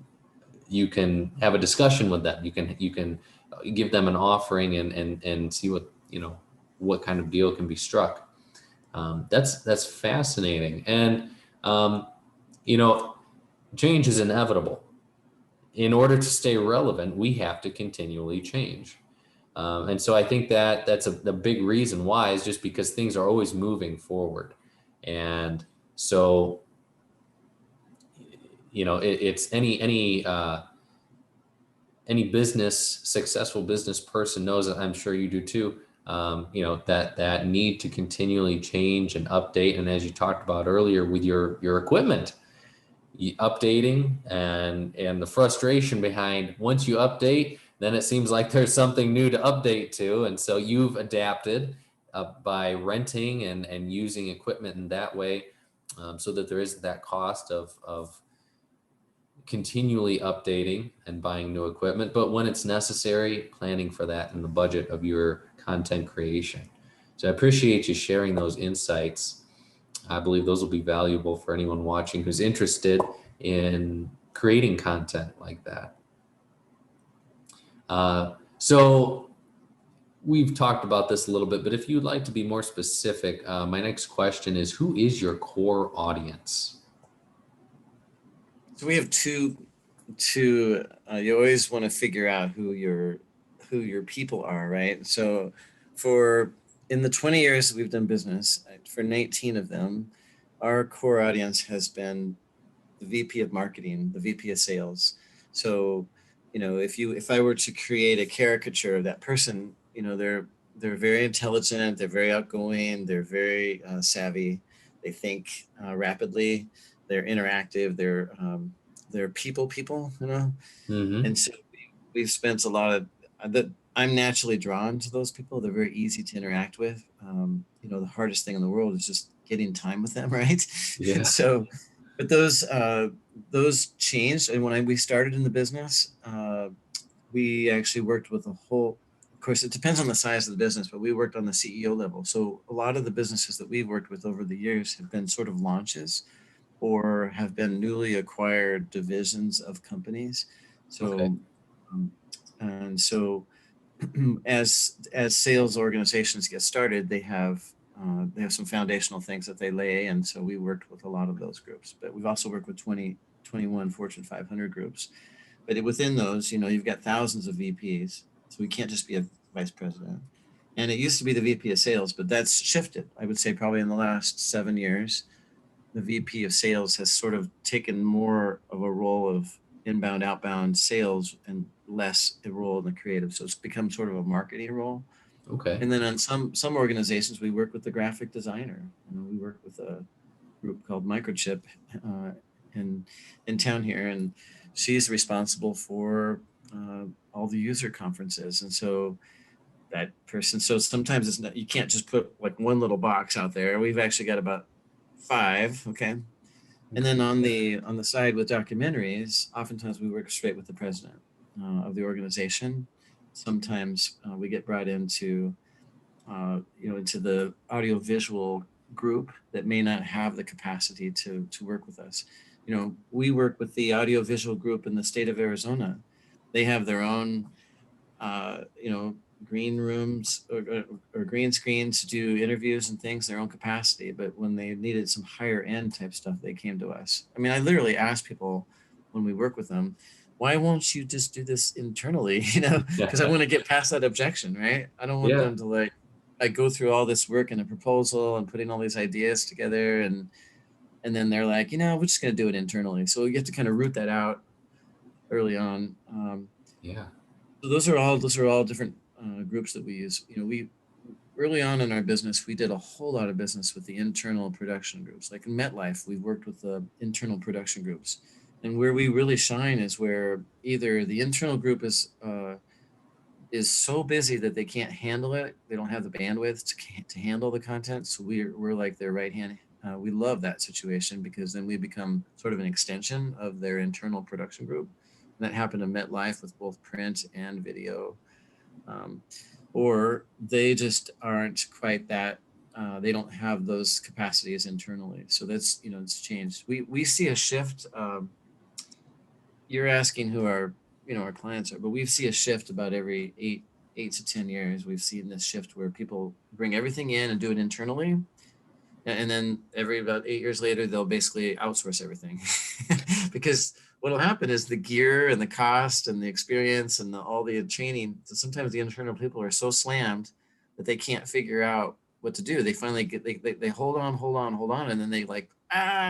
have a discussion with them. You can give them an offering and see what kind of deal can be struck. That's fascinating. And um, you know, change is inevitable. In order to stay relevant, we have to continually change. And so I think that that's a big reason why, is just because things are always moving forward. And so, it's any successful business person knows that. I'm sure you do too. That need to continually change and update. And as you talked about earlier with your equipment, updating and the frustration behind, once you update, then it seems like there's something new to update to. And so you've adapted by renting and using equipment in that way, so that there isn't that cost of continually updating and buying new equipment, but when it's necessary, planning for that in the budget of your content creation. So I appreciate you sharing those insights. I believe those will be valuable for anyone watching who's interested in creating content like that. So we've talked about this a little bit, but if you'd like to be more specific, my next question is, who is your core audience? So we have two. You always want to figure out who your people are, right? So, in the 20 years that we've done business, for 19 of them, our core audience has been the VP of marketing, the VP of sales. So, if I were to create a caricature of that person, they're very intelligent, they're very outgoing, they're very savvy, they think rapidly, they're interactive, they're people. Mm-hmm. And so we've spent a lot of that. I'm naturally drawn to those people. They're very easy to interact with. The hardest thing in the world is just getting time with them, right? And Yeah. so, but those changed. And when we started in the business, we actually worked with a whole. Of course, it depends on the size of the business, but we worked on the CEO level. So a lot of the businesses that we've worked with over the years have been sort of launches, or have been newly acquired divisions of companies. Okay. So, and so as sales organizations get started, they have some foundational things that they lay, and so we worked with a lot of those groups. But we've also worked with 21 Fortune 500 groups. But within those, you've got thousands of VPs, so we can't just be a vice president. And it used to be the VP of sales, but that's shifted. I would say probably in the last 7 years, the VP of sales has sort of taken more of a role of inbound, outbound sales, and less a role in the creative. So it's become sort of a marketing role. Okay. And then on some organizations, we work with the graphic designer. We work with a group called Microchip in town here, and she's responsible for all the user conferences. And so that person, so sometimes it's not, you can't just put like one little box out there. We've actually got about 5. Okay. And then on the side with documentaries, oftentimes we work straight with the president of the organization. Sometimes we get brought into into the audiovisual group that may not have the capacity to work with us. We work with the audiovisual group in the state of Arizona. They have their own green rooms or green screens to do interviews and things, their own capacity. But when they needed some higher end type stuff, they came to us. I mean, I literally ask people when we work with them, why won't you just do this internally? Because I want to get past that objection, right? I don't want Yeah. them to I go through all this work and a proposal and putting all these ideas together, and then they're like, we're just going to do it internally. So we get to kind of root that out early on. Yeah. So those are all different groups that we use. We early on in our business, we did a whole lot of business with the internal production groups. Like in MetLife, we've worked with the internal production groups, and where we really shine is where either the internal group is so busy that they can't handle it. They don't have the bandwidth to handle the content. So we're like their right hand. We love that situation because then we become sort of an extension of their internal production group. And that happened to MetLife with both print and video. Um, or they just aren't quite that. They don't have those capacities internally. So that's it's changed. We see a shift. You're asking who our clients are, but we see a shift about every 8 to 10 years. We've seen this shift where people bring everything in and do it internally, and then every about 8 years later they'll basically outsource everything because what'll happen is the gear and the cost and the experience and all the training, so sometimes the internal people are so slammed that they can't figure out what to do. They finally get they hold on, and then they like,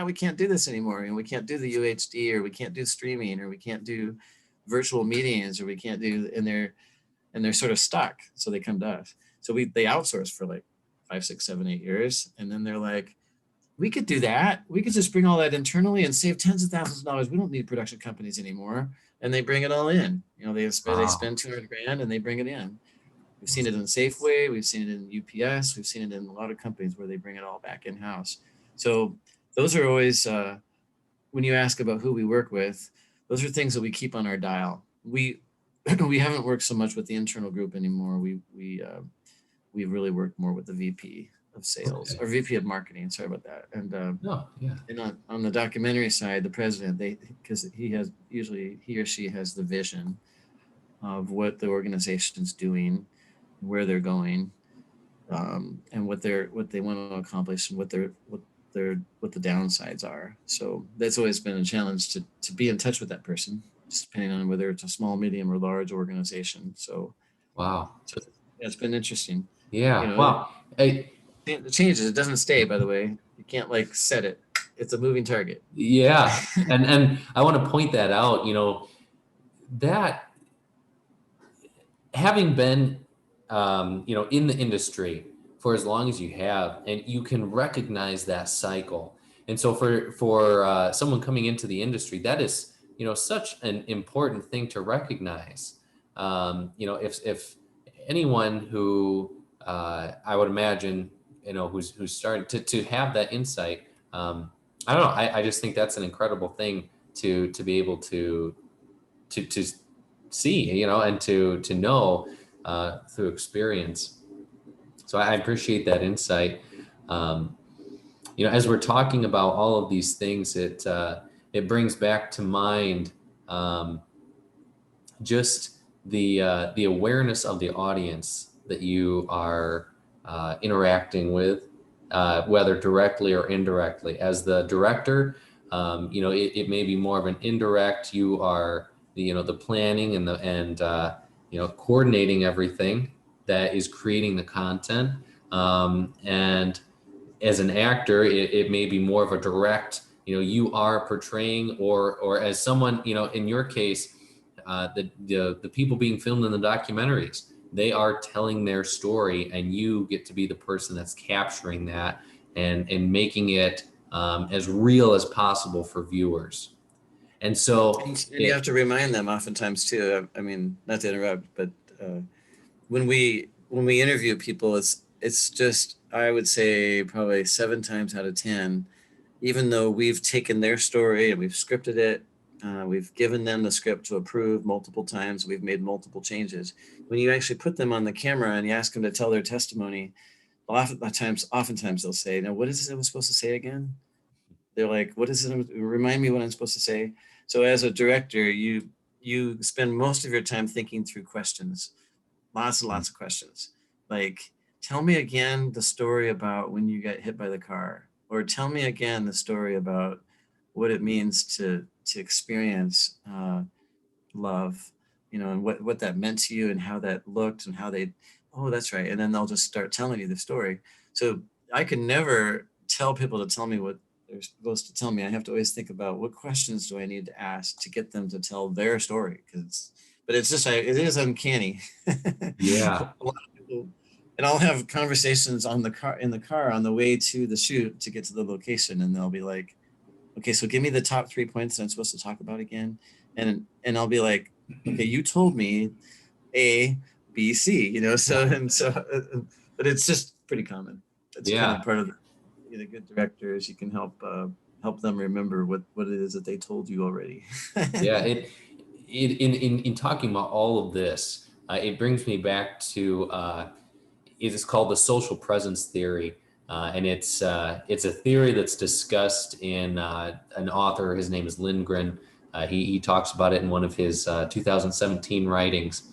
we can't do this anymore, and we can't do the UHD, or we can't do streaming, or we can't do virtual meetings, or we can't do, and they're sort of stuck. So they come to us. So they outsource for like 5, 6, 7, 8 years. And then they're like, we could do that. We could just bring all that internally and save tens of thousands of dollars. We don't need production companies anymore. And they bring it all in. They Wow. spend 200 grand and they bring it in. We've seen it in Safeway. We've seen it in UPS. We've seen it in a lot of companies where they bring it all back in house. So those are always, when you ask about who we work with, those are things that we keep on our dial. We haven't worked so much with the internal group anymore. We really work more with the VP of sales, Okay. or VP of marketing. Sorry about that. No, yeah. And on the documentary side, the president, because he or she has the vision of what the organization's doing, where they're going, and what they want to accomplish, and what the downsides are. So that's always been a challenge to be in touch with that person, just depending on whether it's a small, medium, or large organization. Wow. So yeah, it's been interesting. You Yeah. know, Wow. Hey, it changes. It doesn't stay, by the way. You can't like set it. It's a moving target. yeah. And I want to point that out, that having been, in the industry for as long as you have, and you can recognize that cycle. And so for someone coming into the industry, that is, such an important thing to recognize. If anyone who, I would imagine, who's starting to have that insight, I don't know. I just think that's an incredible thing to be able to see, and to know through experience. So I appreciate that insight. Um, as we're talking about all of these things, it brings back to mind, just the awareness of the audience that you are interacting with, whether directly or indirectly. As the director, it may be more of an indirect. You are the planning and coordinating everything that is creating the content. And as an actor, it may be more of a direct. You are portraying, or as someone, in your case, the people being filmed in the documentaries, they are telling their story, and you get to be the person that's capturing that and making it as real as possible for viewers. And so And you have to remind them oftentimes too. I mean, not to interrupt, but uh, when we interview people, it's just, I would say probably 7 times out of 10, even though we've taken their story and we've scripted it, we've given them the script to approve multiple times, we've made multiple changes. When you actually put them on the camera and you ask them to tell their testimony, oftentimes they'll say, "Now, what is it I was supposed to say again?" They're like, "What is it? Remind me what I'm supposed to say." So as a director, you spend most of your time thinking through questions, lots and lots of questions. Like, tell me again the story about when you got hit by the car, or tell me again the story about what it means to experience love, and what that meant to you and how that looked and how they, oh, that's right. And then they'll just start telling you the story. So I could never tell people to tell me what they're supposed to tell me, I have to always think about what questions do I need to ask to get them to tell their story. But it's just, it is uncanny. A Yeah. lot of people, and I'll have conversations in the car on the way to the shoot to get to the location, and they'll be like, okay, so give me the top 3 points that I'm supposed to talk about again. And I'll be like, okay, you told me A, B, C, but it's just pretty common. It's kind of Yeah. part of the good director is you can help them remember what it is that they told you already. Yeah. In talking about all of this, it brings me back to it is called the social presence theory, and it's a theory that's discussed in an author. His name is Lindgren. He talks about it in one of his 2017 writings,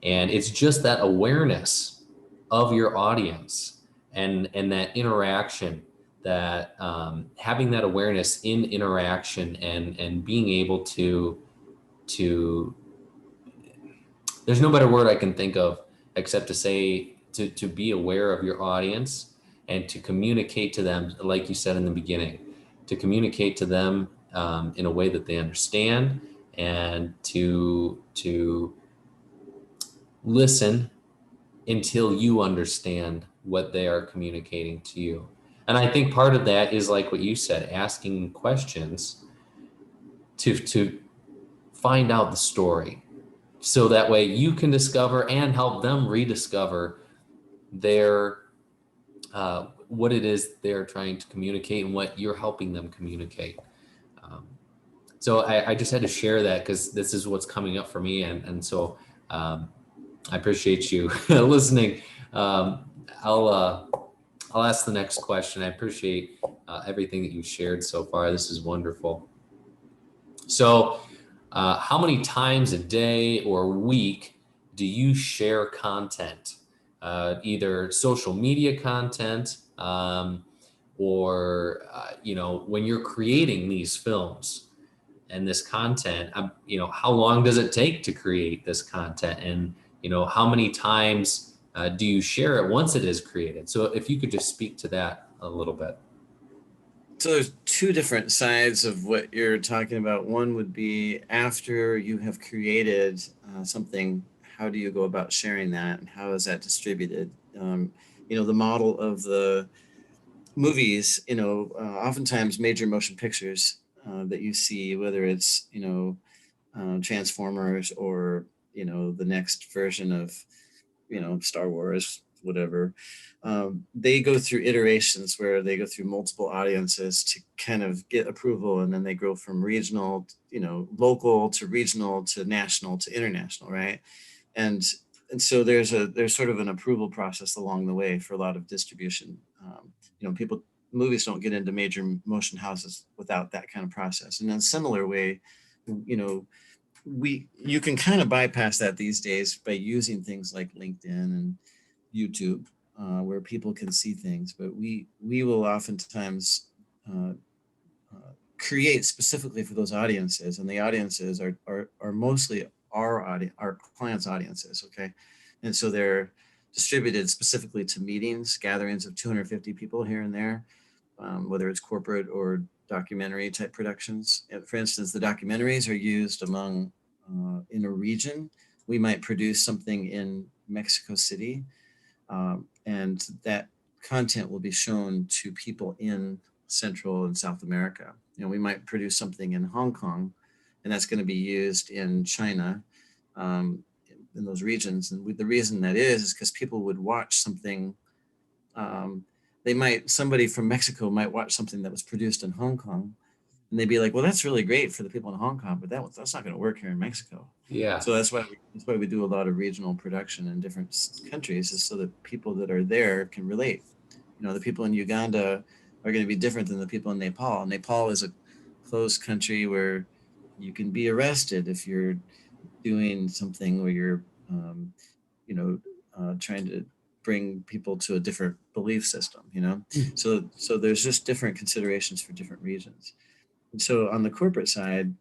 and it's just that awareness of your audience and that interaction, that having that awareness in interaction and being able to there's no better word I can think of except to say to be aware of your audience and to communicate to them, like you said in the beginning, to communicate to them in a way that they understand, and to listen until you understand what they are communicating to you. And I think part of that is like what you said, asking questions to find out the story, so that way you can discover and help them rediscover their what it is they're trying to communicate and what you're helping them communicate. Um, so I just had to share that because this is what's coming up for me, and so I appreciate you listening. I'll ask the next question. I appreciate everything that you've shared so far. This is wonderful. So, how many times a day or week do you share content? Either social media content, or when you're creating these films and this content, how long does it take to create this content, and how many times do you share it once it is created? So, if you could just speak to that a little bit. So there's two different sides of what you're talking about. One would be after you have created something, how do you go about sharing that, and how is that distributed? The model of the movies, oftentimes major motion pictures that you see, whether it's Transformers or the next version of Star Wars, whatever. They go through iterations where they go through multiple audiences to kind of get approval, and then they grow from regional, local to regional to national to international, right? And so there's sort of an approval process along the way for a lot of distribution. People movies don't get into major motion houses without that kind of process. And in a similar way, you know, you can kind of bypass that these days by using things like LinkedIn and YouTube, where people can see things. But we will oftentimes uh, create specifically for those audiences, and the audiences are mostly our clients' audiences. Okay, and so they're distributed specifically to meetings, gatherings of 250 people here and there, whether it's corporate or documentary type productions. And for instance, the documentaries are used among in a region. We might produce something in Mexico City, and that content will be shown to people in Central and South America. We might produce something in Hong Kong, and that's going to be used in China, in those regions. And the reason that is because people would watch something. Somebody from Mexico might watch something that was produced in Hong Kong, and they'd be like, "Well, that's really great for the people in Hong Kong, but that's not going to work here in Mexico." Yeah. So that's why we do a lot of regional production in different countries, is so that people that are there can relate. The people in Uganda are going to be different than the people in Nepal. Nepal is a closed country where you can be arrested if you're doing something where you're, you know, trying to bring people to a different belief system. So there's just different considerations for different regions. And so on the corporate side,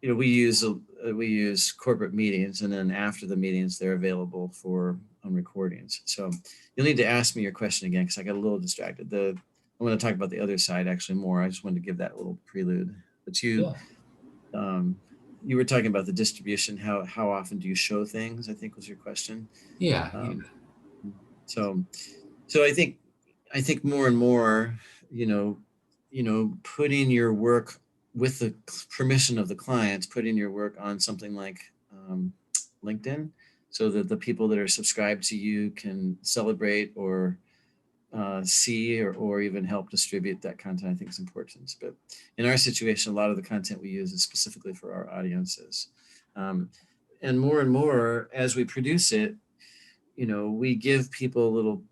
we use corporate meetings, and then after the meetings, they're available for on recordings. So you'll need to ask me your question again because I got a little distracted. I want to talk about the other side actually more. I just wanted to give that little prelude. But Yeah. um, you were talking about the distribution. How often do you show things? I think was your question. Yeah. Yeah. Um, so so I think more and more, you know, putting your work with the permission of the clients, putting your work on something like LinkedIn, so that the people that are subscribed to you can celebrate or see or even help distribute that content, I think is important. But in our situation, a lot of the content we use is specifically for our audiences. And more, as we produce it, we give people a little,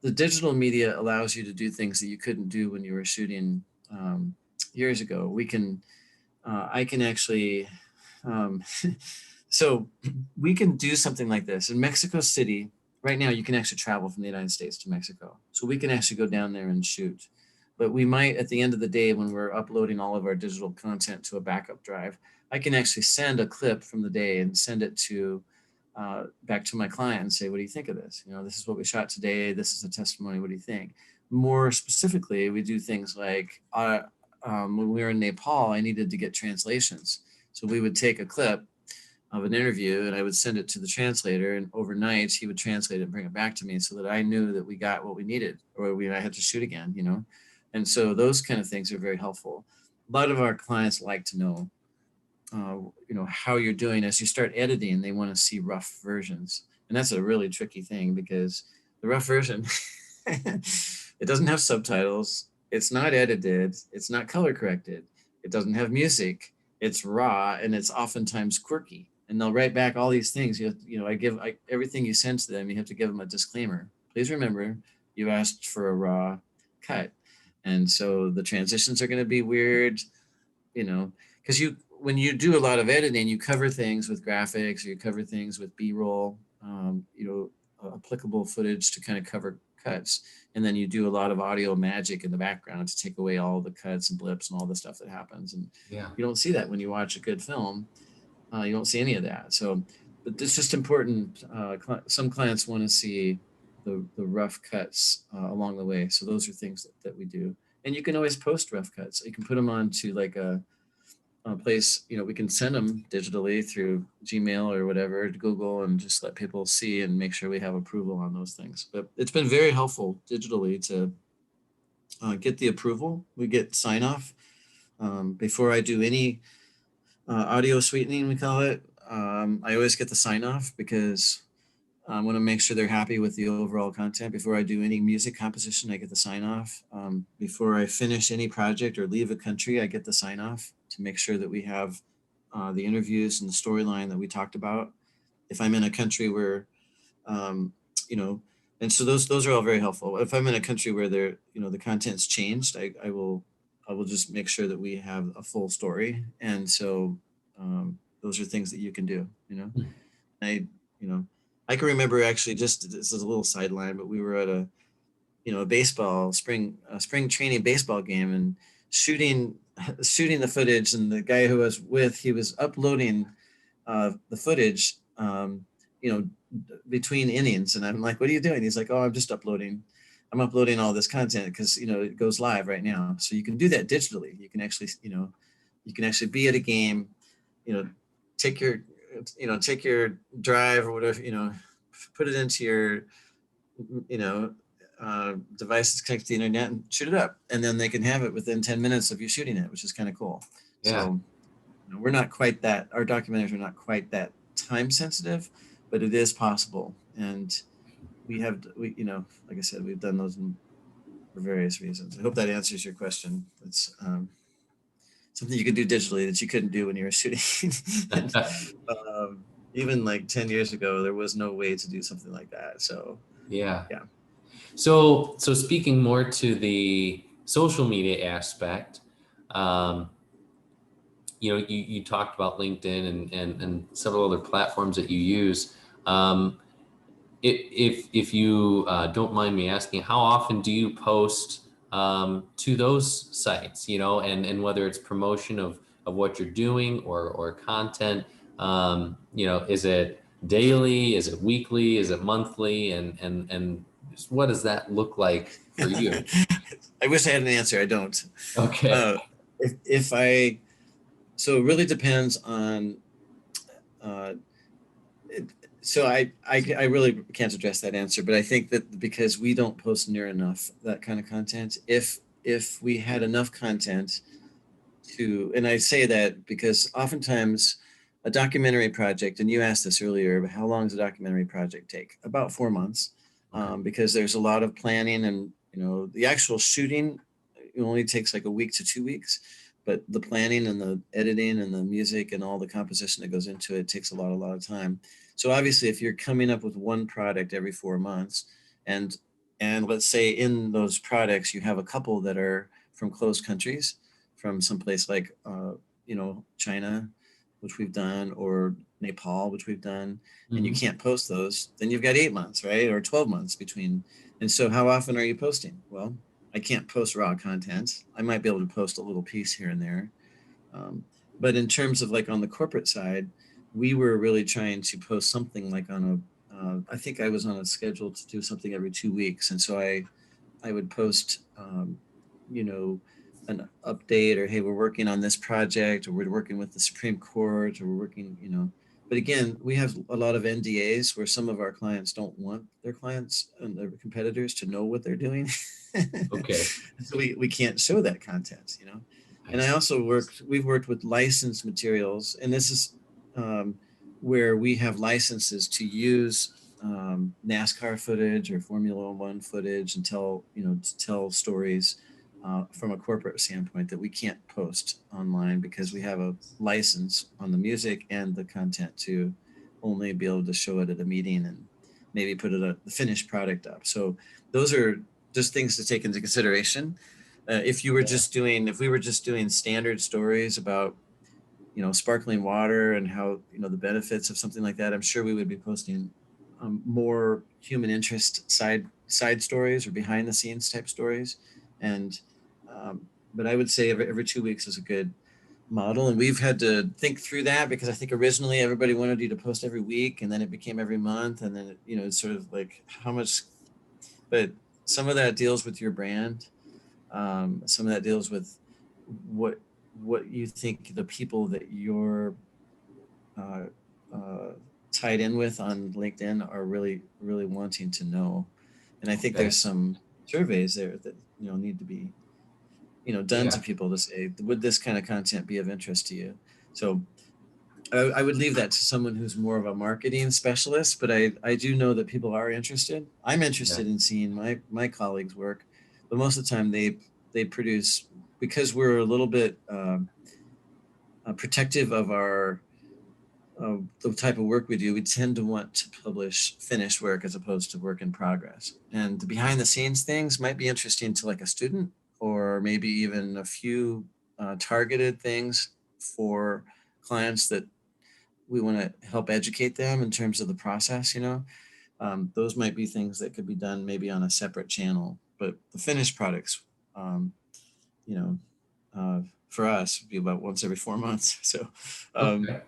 the digital media allows you to do things that you couldn't do when you were shooting years ago. I can actually, um, so we can do something like this. In Mexico City, right now, you can actually travel from the United States to Mexico. So we can actually go down there and shoot. But we might, at the end of the day, when we're uploading all of our digital content to a backup drive, I can actually send a clip from the day and send it to back to my client and say, what do you think of this? This is what we shot today. This is a testimony. What do you think? More specifically, we do things like when we were in Nepal, I needed to get translations. So we would take a clip of an interview and I would send it to the translator, and overnight he would translate it and bring it back to me so that I knew that we got what we needed, or I had to shoot again. And so those kind of things are very helpful. A lot of our clients like to know how you're doing. As you start editing, they want to see rough versions, and that's a really tricky thing because the rough version it doesn't have subtitles, it's not edited, it's not color corrected, it doesn't have music, it's raw, and it's oftentimes quirky, and they'll write back all these things. Everything you send to them, you have to give them a disclaimer. Please remember, you asked for a raw cut, and so the transitions are going to be weird, because when you do a lot of editing, you cover things with graphics, or you cover things with B-roll, applicable footage to kind of cover cuts, and then you do a lot of audio magic in the background to take away all the cuts and blips and all the stuff that happens. And Yeah. you don't see that when you watch a good film. You don't see any of that. So, but it's just important. Some clients want to see the rough cuts along the way. So those are things that we do. And you can always post rough cuts. You can put them onto like a place, we can send them digitally through Gmail or whatever to Google, and just let people see and make sure we have approval on those things. But it's been very helpful digitally to get the approval. We get sign off before I do any audio sweetening, we call it. I always get the sign off because I want to make sure they're happy with the overall content. Before I do any music composition, I get the sign off. Before I finish any project or leave a country, I get the sign off to make sure that we have the interviews and the storyline that we talked about. If I'm in a country where, um, you know, and so those are all very helpful. If I'm in a country where the content's changed, I will just make sure that we have a full story. And so those are things that you can do. I, you know, I can remember actually, just this is a little sideline, but we were at a spring training baseball game, and shooting shooting the footage, and the guy who I was with, he was uploading the footage, between innings, and I'm like, "What are you doing?" He's like, "Oh, I'm uploading all this content because it goes live right now." So you can do that digitally. You can actually be at a game, you know, take your take your drive or whatever, put it into your devices connected to the internet and shoot it up, and then they can have it within 10 minutes of you shooting it, which is kind of cool. Yeah. So we're not quite that, our documentaries are not quite that time sensitive, but it is possible. And like I said, we've done those for various reasons. I hope that answers your question. It's something you can do digitally that you couldn't do when you were shooting. And, even like 10 years ago, there was no way to do something like that. So Yeah. yeah. So speaking more to the social media aspect, you talked about LinkedIn and several other platforms that you use. If you don't mind me asking, how often do you post to those sites? And whether it's promotion of what you're doing or content. Is it daily? Is it weekly? Is it monthly? And what does that look like for you? I wish I had an answer. I don't. Okay. Uh, if I, so it really depends on, uh, it, so I really can't address that answer, but I think that because we don't post near enough that kind of content, if we had enough content to, and I say that because oftentimes a documentary project, and you asked this earlier, but how long does a documentary project take? About 4 months, Okay. because there's a lot of planning, and the actual shooting it only takes like a week to 2 weeks, but the planning and the editing and the music and all the composition that goes into it takes a lot of time. So obviously, if you're coming up with one product every 4 months, and and let's say in those products you have a couple that are from closed countries, from someplace like China, which we've done, or Nepal, which we've done, and you Hmm. can't post those, then you've got 8 months, right, or 12 months between. And so, how often are you posting? Well, I can't post raw content. I might be able to post a little piece here and there. Um, but in terms of like on the corporate side, we were really trying to post something like on I think I was on a schedule to do something every 2 weeks. And so I would post, you know, an update, or hey, we're working on this project, or we're working with the Supreme Court, or we're working. But again, we have a lot of NDAs where some of our clients don't want their clients and their competitors to know what they're doing. Okay. So we can't show that content. I And I see. also we've worked with licensed materials, and this is um, where we have licenses to use NASCAR footage or Formula One footage, and tell stories from a corporate standpoint that we can't post online because we have a license on the music and the content to only be able to show it at a meeting and maybe put the finished product up. So those are just things to take into consideration. Yeah. If we were just doing standard stories about sparkling water and how the benefits of something like that, I'm sure we would be posting more human interest side stories or behind the scenes type stories. And but I would say every 2 weeks is a good model, and we've had to think through that because I think originally everybody wanted you to post every week, and then it became every month, and then it's sort of like how much. But some of that deals with your brand. Some of that deals with what what you think the people that you're uh, uh, tied in with on LinkedIn are really wanting to know. And I think Okay. there's some surveys there that need to be done to Yeah. people to say, would this kind of content be of interest to you? So I would leave that to someone who's more of a marketing specialist, but I do know that people are interested. I'm Yeah. interested in seeing my colleagues work, but most of the time they produce, because we're a little bit protective of our the type of work we do. We tend to want to publish finished work as opposed to work in progress. And the behind the scenes things might be interesting to like a student, or maybe even a few targeted things for clients that we want to help educate them in terms of the process. Those might be things that could be done maybe on a separate channel, but the finished products, um, you know uh, for us would be about once every 4 months. So Okay.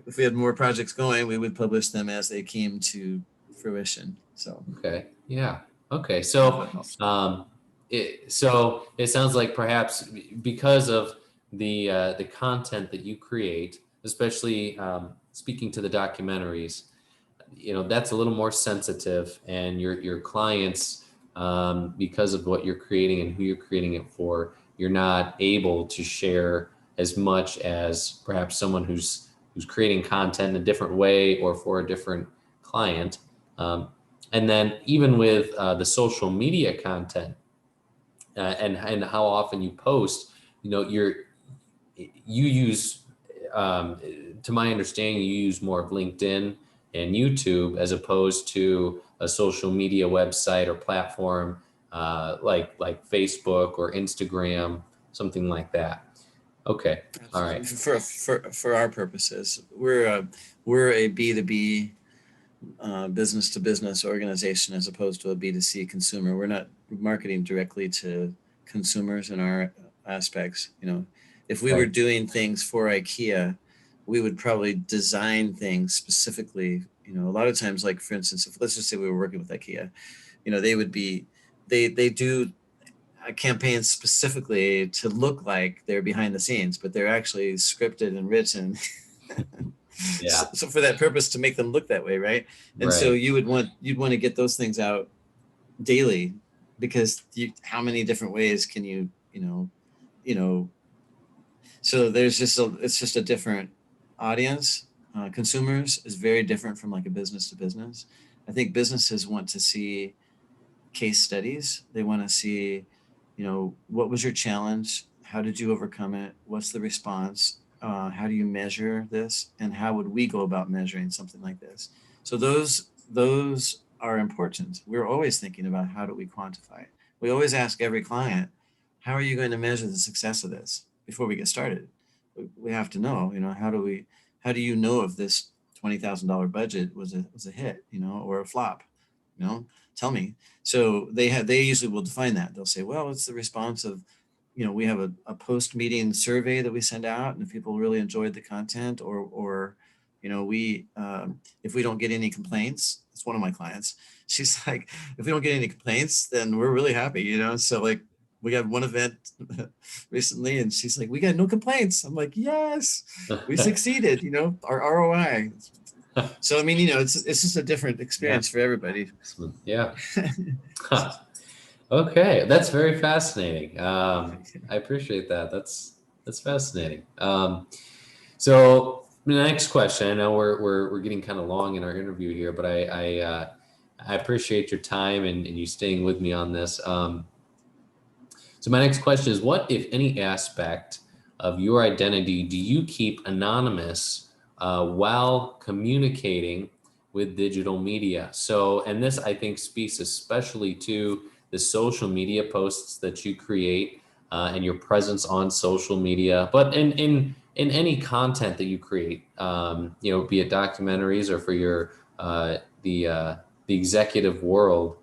if we had more projects going, we would publish them as they came to fruition. So Okay. Yeah. Okay. I don't know if So, that helps. um, it sounds like perhaps because of the content that you create, especially speaking to the documentaries, that's a little more sensitive, and your clients, because of what you're creating and who you're creating it for, you're not able to share as much as perhaps someone who's creating content in a different way or for a different client. Um, and then even with the social media content, and how often you post, you use, um, to my understanding, you use more of LinkedIn and YouTube as opposed to a social media website or platform, like Facebook or Instagram, something like that. Okay. All right. Absolutely. For our purposes, we're a B2B business to business organization as opposed to a B2C consumer. We're not marketing directly to consumers in our aspects. If we were Okay. doing things for IKEA, we would probably design things specifically. A lot of times, like for instance, if let's just say we were working with IKEA, they would be they do campaigns specifically to look like they're behind the scenes, but they're actually scripted and written. Yeah. So for that purpose, to make them look that way, right? And so Right. you'd want to get those things out daily, because how many different ways can you know so it's just a different audience. Consumers is very different from like a business to business. I think businesses want to see case studies. They want to see, what was your challenge? How did you overcome it? What's the response? How do you measure this? And how would we go about measuring something like this? So those are important. We're always thinking about, how do we quantify it? We always ask every client, how are you going to measure the success of this before we get started? We have to know, how do you know if this $20,000 budget was a hit, or a flop? Tell me. So they usually will define that. They'll say, well, it's the response of, we have a post meeting survey that we send out, and if people really enjoyed the content, or we if we don't get any complaints. It's one of my clients. She's like, if we don't get any complaints, then we're really happy. So like, we got one event recently, and she's like, we got no complaints. I'm like, yes, we succeeded. Our ROI. So I mean, it's just a different Yeah. experience for everybody. Excellent. Yeah. Huh. Okay, that's very fascinating. I appreciate that. That's fascinating. So the next question. I know we're getting kind of long in our interview here, but I appreciate your time and you staying with me on this. So my next question is, what, if any, aspect of your identity do you keep anonymous while communicating with digital media? So, and this I think speaks especially to the social media posts that you create and your presence on social media, but in any content that you create, be it documentaries or for your the executive world.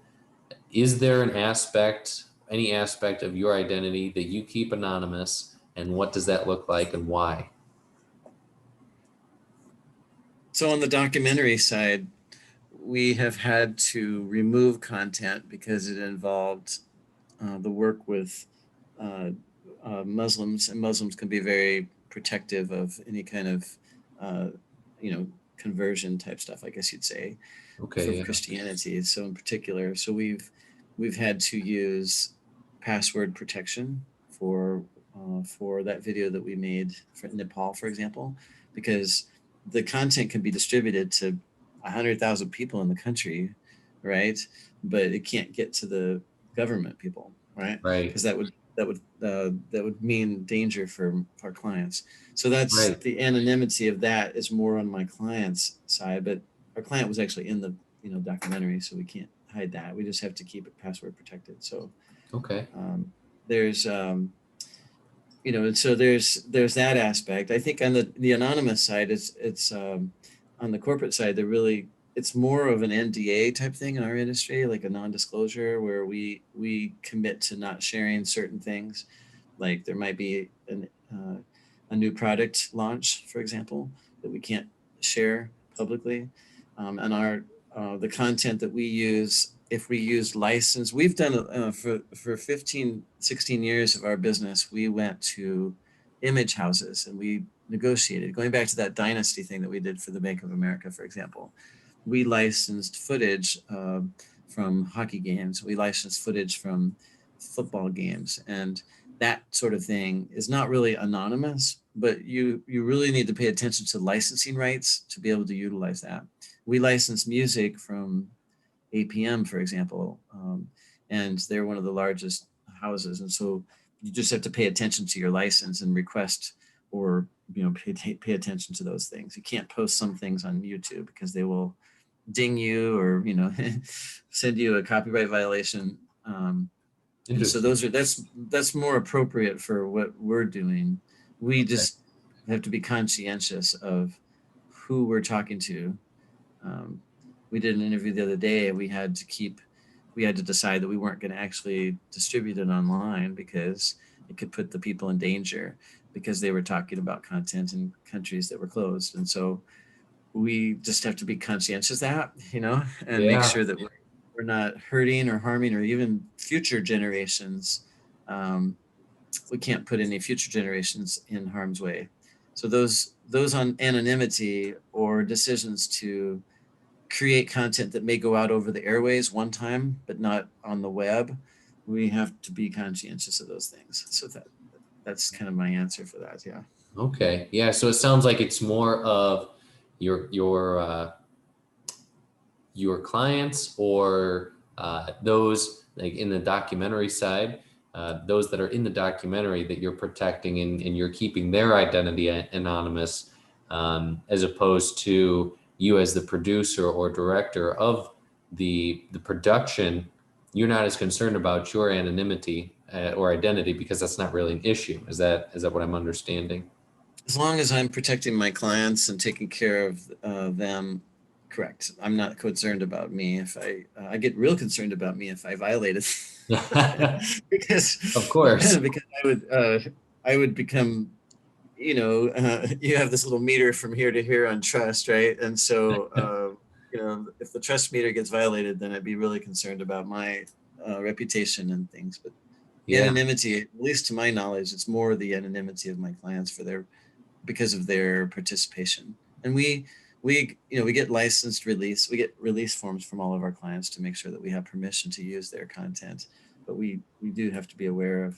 Is there any aspect of your identity that you keep anonymous, and what does that look like and why? So on the documentary side, we have had to remove content because it involved the work with uh, Muslims, and Muslims can be very protective of any kind of, uh, you know, conversion type stuff, I guess you'd say, for Okay, yeah. Christianity. So in particular, so we've had to use password protection for that video that we made for Nepal, for example, because the content can be distributed to 100,000 people in the country, right? But it can't get to the government people, right? Right, Because that would mean danger for our clients. So that's right, the anonymity of that is more on my client's side, but our client was actually in the documentary, so we can't hide that. We just have to keep it password protected. So okay, there's and so there's that aspect. I think on the anonymous side, it's on the corporate side, it's more of an NDA type thing in our industry, like a non-disclosure, where we commit to not sharing certain things. Like there might be a new product launch, for example, that we can't share publicly, and the content that we use, if we use license, we've done for 15, 16 years of our business, we went to image houses and we negotiated, going back to that dynasty thing that we did for the Bank of America, for example. We licensed footage from hockey games. We licensed footage from football games, and that sort of thing is not really anonymous, but you really need to pay attention to licensing rights to be able to utilize that. We license music from APM, for example, and they're one of the largest houses, and so you just have to pay attention to your license and request, or pay attention to those things. You can't post some things on YouTube because they will ding you, or send you a copyright violation. And so interesting. that's more appropriate for what we're doing. We Okay, just have to be conscientious of who we're talking to. um, we did an interview the other day, and we had to decide that we weren't going to actually distribute it online because it could put the people in danger, because they were talking about content in countries that were closed. And so we just have to be conscientious of that, and make yeah, sure that we're not hurting or harming or even future generations we can't put any future generations in harm's way. So those on anonymity or decisions to create content that may go out over the airways one time, but not on the web, we have to be conscientious of those things. So that's kind of my answer for that. Yeah. Okay. Yeah. So it sounds like it's more of your your uh, your clients or those like in the documentary side, those that are in the documentary that you're protecting and you're keeping their identity anonymous, as opposed to you as the producer or director of the production. You're not as concerned about your anonymity or identity because that's not really an issue. Is that what I'm understanding? As long as I'm protecting my clients and taking care of them, correct. I'm not concerned about me. If I get real concerned about me if I violated, because Of course. because I would become, you have this little meter from here to here on trust, right? And so if the trust meter gets violated, then I'd be really concerned about my reputation and things. But the Yeah. anonymity, at least to my knowledge, it's more the anonymity of my clients for their because of their participation. And we get licensed release. We get release forms from all of our clients to make sure that we have permission to use their content. But we do have to be aware of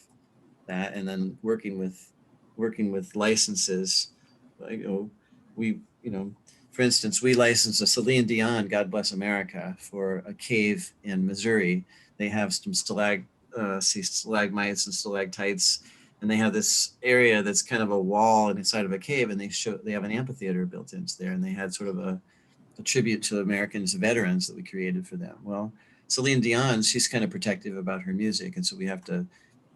that. And then working with licenses, like, we for instance, we licensed a Celine Dion, God Bless America, for a cave in Missouri. They have some stalagmites and stalactites, and they have this area that's kind of a wall inside of a cave, and they have an amphitheater built into there, and they had sort of a tribute to Americans veterans that we created for them. Well, Celine Dion, she's kind of protective about her music, and so we have to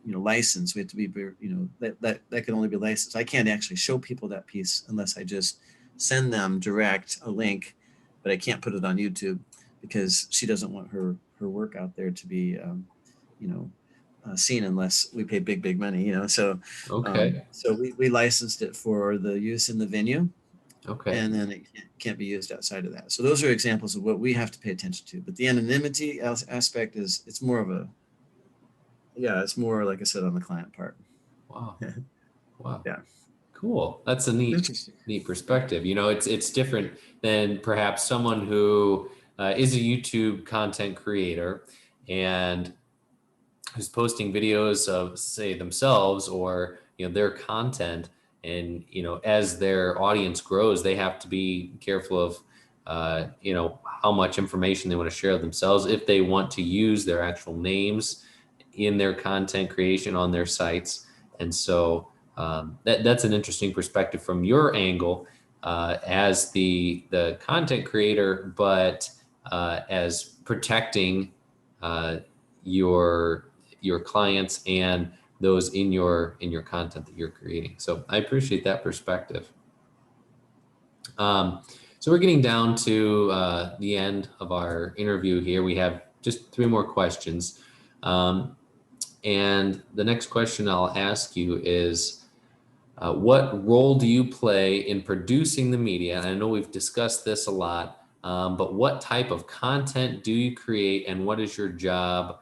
license. We have to be, that can only be licensed. I can't actually show people that piece unless I just send them direct a link, but I can't put it on YouTube because she doesn't want her work out there to be you know seen unless we pay big money. Okay. So we licensed it for the use in the venue, Okay. and then it can't be used outside of that. So those are examples of what we have to pay attention to. But the anonymity aspect is, it's more of a, yeah, it's more, like I said, on the client part. Wow. Wow. Yeah. Cool. That's a neat perspective. It's different than perhaps someone who is a YouTube content creator and who's posting videos of, say, themselves or their content, and as their audience grows, they have to be careful of how much information they want to share of themselves if they want to use their actual names in their content creation on their sites. And so that's an interesting perspective from your angle as the content creator, but as protecting uh, your clients and those in your content that you're creating. So I appreciate that perspective. So we're getting down to the end of our interview here. We have just 3 more questions. And the next question I'll ask you is, what role do you play in producing the media? And I know we've discussed this a lot, but what type of content do you create, and what is your job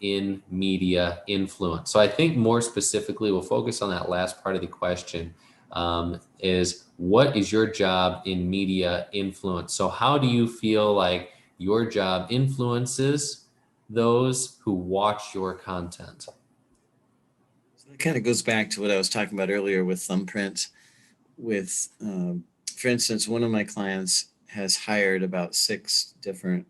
in media influence? So I think more specifically, we'll focus on that last part of the question, is what is your job in media influence? So how do you feel like your job influences those who watch your content? So that kind of goes back to what I was talking about earlier with Thumbprint. With, for instance, one of my clients has hired about 6 different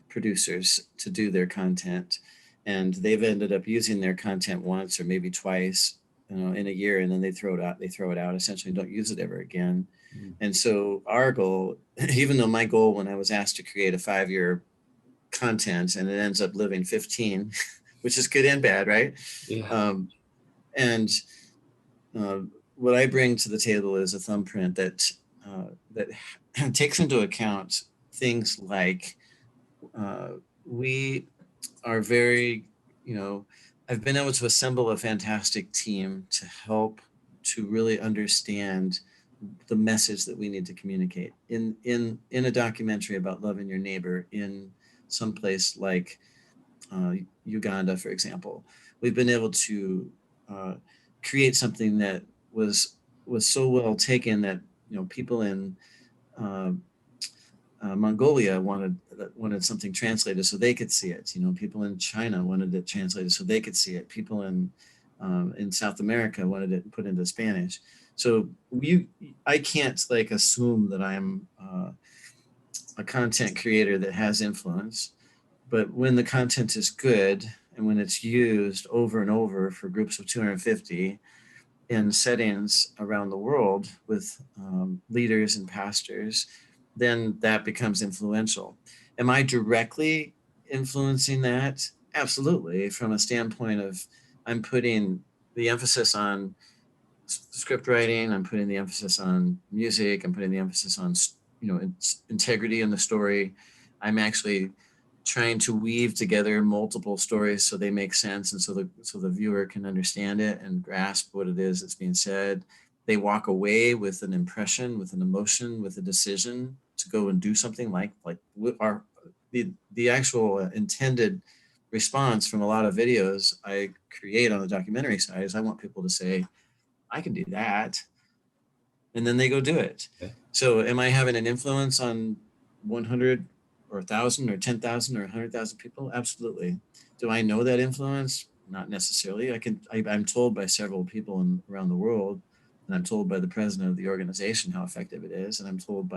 producers to do their content, and they've ended up using their content once or maybe twice, in a year, and then they throw it out. They throw it out, essentially, don't use it ever again. Mm. And so our goal, even though my goal when I was asked to create a 5-year content and it ends up living 15, which is good and bad, right? Yeah. And uh, what I bring to the table is a thumbprint that takes into account things like, we are very, I've been able to assemble a fantastic team to help to really understand the message that we need to communicate in a documentary about loving your neighbor in some place like Uganda, for example. we've been able to create something that was so well taken that people in uh, Mongolia wanted something translated so they could see it. People in China wanted it translated so they could see it. People in South America wanted it put into Spanish. So I can't like assume that I'm a content creator that has influence, but when the content is good and when it's used over and over for groups of 250 in settings around the world with leaders and pastors, then that becomes influential. Am I directly influencing that? Absolutely. From a standpoint of I'm putting the emphasis on script writing, I'm putting the emphasis on music, I'm putting the emphasis on integrity in the story. I'm actually trying to weave together multiple stories so they make sense and so the viewer can understand it and grasp what it is that's being said. They walk away with an impression, with an emotion, with a decision to go and do something like our the actual intended response from a lot of videos I create on the documentary side is I want people to say, I can do that. And then they go do it. Okay. So am I having an influence on 100 or 1,000 or 10,000 or 100,000 people? Absolutely. Do I know that influence? Not necessarily. I'm told by several people around the world, and I'm told by the president of the organization how effective it is. And I'm told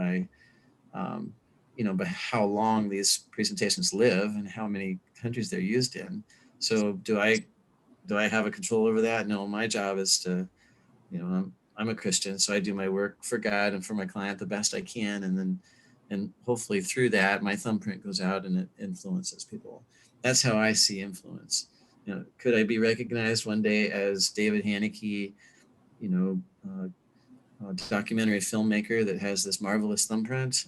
um, by how long these presentations live and how many countries they're used in. So do I have a control over that? No, my job is to I'm a Christian, so I do my work for God and for my client the best I can, and hopefully through that my thumbprint goes out and it influences people. That's how I see influence. Could I be recognized one day as David Haneke, you know, documentary filmmaker that has this marvelous thumbprint?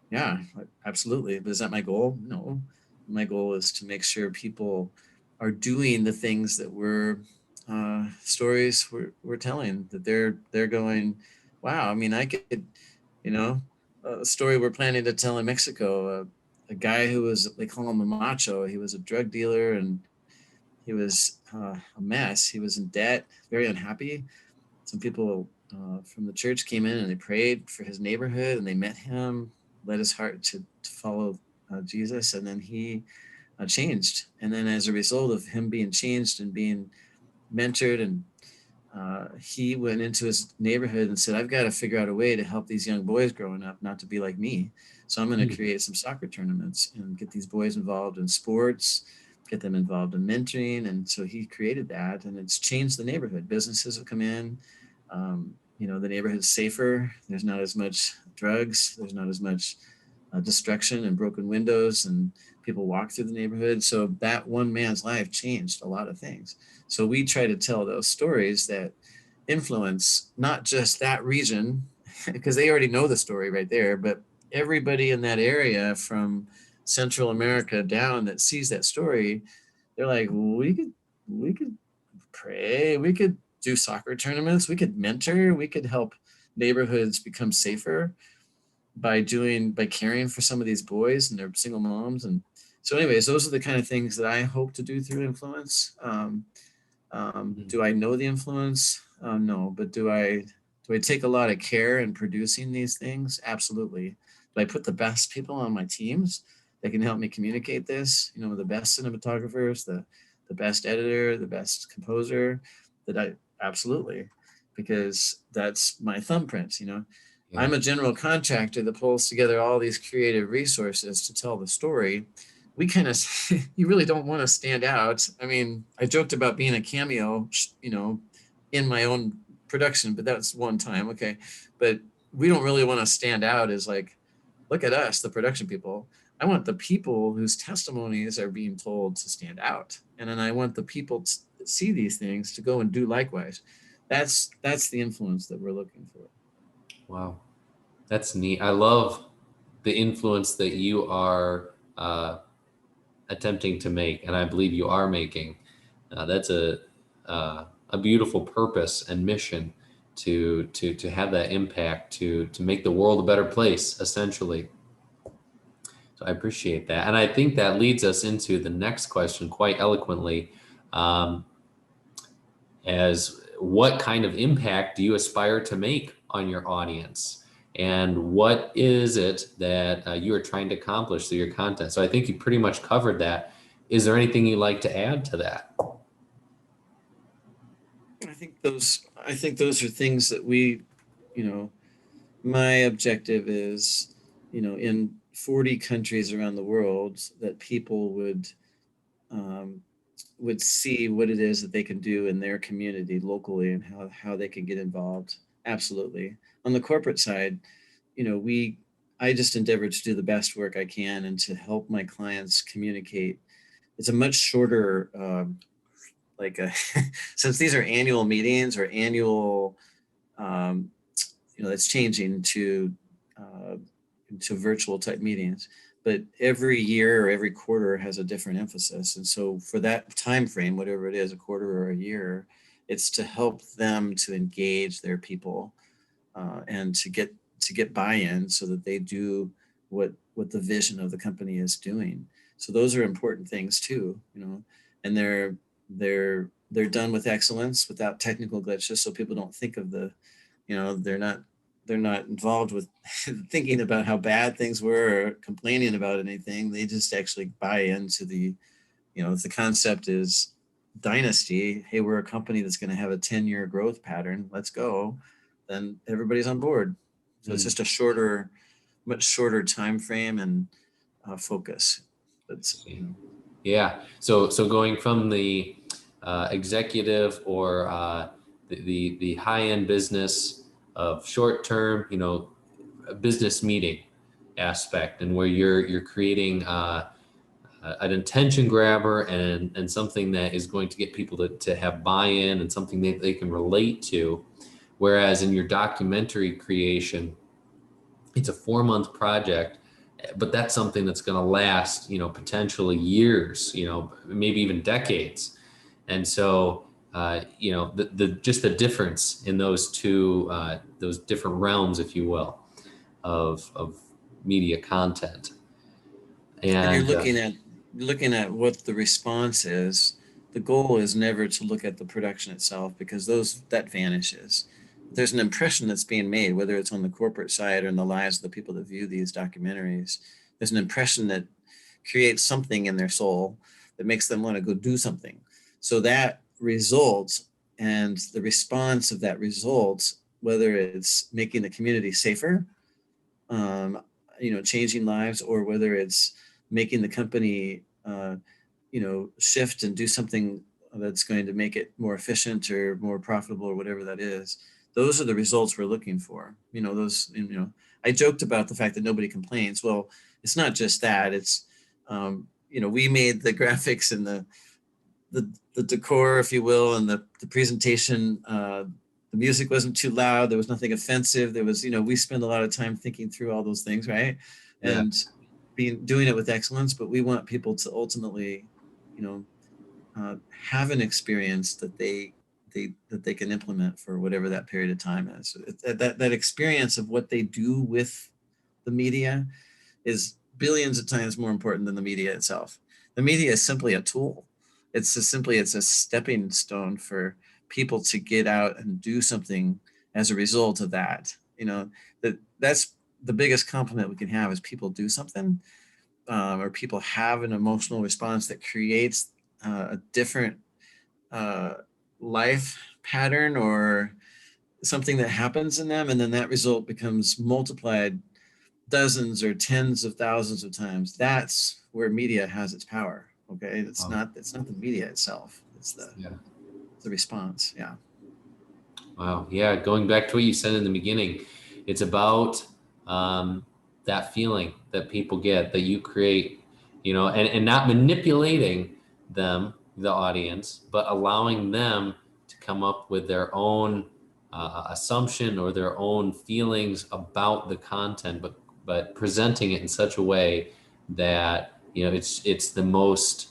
Yeah, absolutely. But is that my goal? No. My goal is to make sure people are doing the things that stories we're telling, that they're going, wow, I mean, I could, you know, a story we're planning to tell in Mexico, a guy who was, they call him a macho. He was a drug dealer and he was a mess. He was in debt, very unhappy. Some people from the church came in and they prayed for his neighborhood and they met him, led his heart to follow Jesus, and then he changed. And then as a result of him being changed and being mentored, and he went into his neighborhood and said, I've got to figure out a way to help these young boys growing up not to be like me. So I'm going to create some soccer tournaments and get these boys involved in sports, get them involved in mentoring. And so he created that, and it's changed the neighborhood. Businesses have come in. The neighborhood's safer. There's not as much drugs. There's not as much destruction and broken windows, and people walk through the neighborhood. So that one man's life changed a lot of things. So we try to tell those stories that influence not just that region, because they already know the story right there, but everybody in that area from Central America down that sees that story, they're like, we could pray, we could do soccer tournaments, we could mentor, we could help neighborhoods become safer by caring for some of these boys and their single moms. And so anyways, those are the kind of things that I hope to do through influence. Do I know the influence? No, but do I take a lot of care in producing these things? Absolutely. Do I put the best people on my teams that can help me communicate this? The best cinematographers, the best editor, the best composer. Absolutely, because that's my thumbprint. Yeah. I'm a general contractor that pulls together all these creative resources to tell the story. We kind of, you really don't want to stand out. I mean, I joked about being a cameo, in my own production, but that's one time. Okay. But we don't really want to stand out as like, look at us, the production people. I want the people whose testimonies are being told to stand out. And then I want the people to see these things to go and do likewise. That's the influence that we're looking for. Wow. That's neat. I love the influence that you are attempting to make, and I believe you are making. That's a beautiful purpose and mission to have that impact, to make the world a better place, essentially. So I appreciate that, and I think that leads us into the next question quite eloquently. um, as what kind of impact do you aspire to make on your audience? And what is it that you are trying to accomplish through your content? So I think you pretty much covered that. Is there anything you'd like to add to that? I think those are things that we, you know, my objective is, in 40 countries around the world, that people um, would see what it is that they can do in their community locally, and how they can get involved. Absolutely. On the corporate side, I just endeavor to do the best work I can and to help my clients communicate. It's a much shorter, like a, since these are annual meetings or annual, um, that's changing uh, to virtual type meetings, but every year or every quarter has a different emphasis. And so for that time frame, whatever it is, a quarter or a year, it's to help them to engage their people, and to get buy-in so that they do what the vision of the company is doing. So those are important things too, and they're done with excellence without technical glitches, so people don't think of they're not involved with thinking about how bad things were or complaining about anything. They just actually buy into if the concept is dynasty, hey, we're a company that's going to have a 10-year growth pattern, let's go, then everybody's on board. So it's Hmm. just much shorter time frame and focus. That's Yeah. So going from the executive or the high end business of short term, a business meeting aspect, and where you're creating an attention grabber and something that is going to get people to have buy-in and something that they can relate to. Whereas in your documentary creation, it's a 4 month project, but that's something that's going to last, potentially years, maybe even decades. And so, the just the difference in those different realms, if you will, of media content. and you're And looking at what the response is. The goal is never to look at the production itself, because that vanishes. There's an impression that's being made, whether it's on the corporate side or in the lives of the people that view these documentaries. There's an impression that creates something in their soul that makes them want to go do something. So that result and the response of that result, whether it's making the community safer, um, changing lives, or whether it's making the company, shift and do something that's going to make it more efficient or more profitable or whatever that is. Those are the results we're looking for. I joked about the fact that nobody complains. Well, it's not just that. It's, we made the graphics and the decor, if you will, and the presentation. The music wasn't too loud. There was nothing offensive. There was, we spend a lot of time thinking through all those things, right? yeah. And doing it with excellence. But we want people to ultimately, you know, have an experience that they can implement for whatever that period of time is. That experience of what they do with the media is billions of times more important than the media itself. The media is simply a tool. It's a stepping stone for people to get out and do something as a result of that. That's the biggest compliment we can have, is people do something, or people have an emotional response that creates a different uh, life pattern or something that happens in them, and then that result becomes multiplied dozens or tens of thousands of times. That's where media has its power. Okay, Wow. it's not the media itself. It's Yeah. the response. Yeah. Wow. Yeah. Going back to what you said in the beginning, it's about um, that feeling that people get, that you create, and not manipulating them, the audience, but allowing them to come up with their own assumption or their own feelings about the content, but presenting it in such a way that, it's the most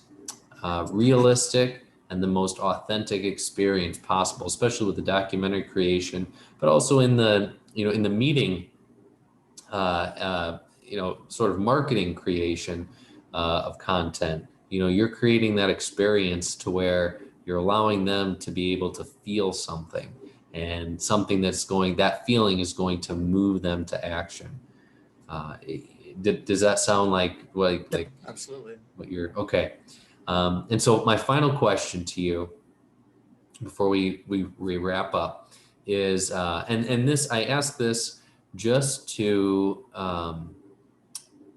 realistic and the most authentic experience possible, especially with the documentary creation, but also in the meeting, sort of marketing creation of content. You're creating that experience to where you're allowing them to be able to feel something, and something that feeling is going to move them to action. Does that sound Yep, like absolutely. what you're okay? And so my final question to you before we wrap up is, and this, I ask this just to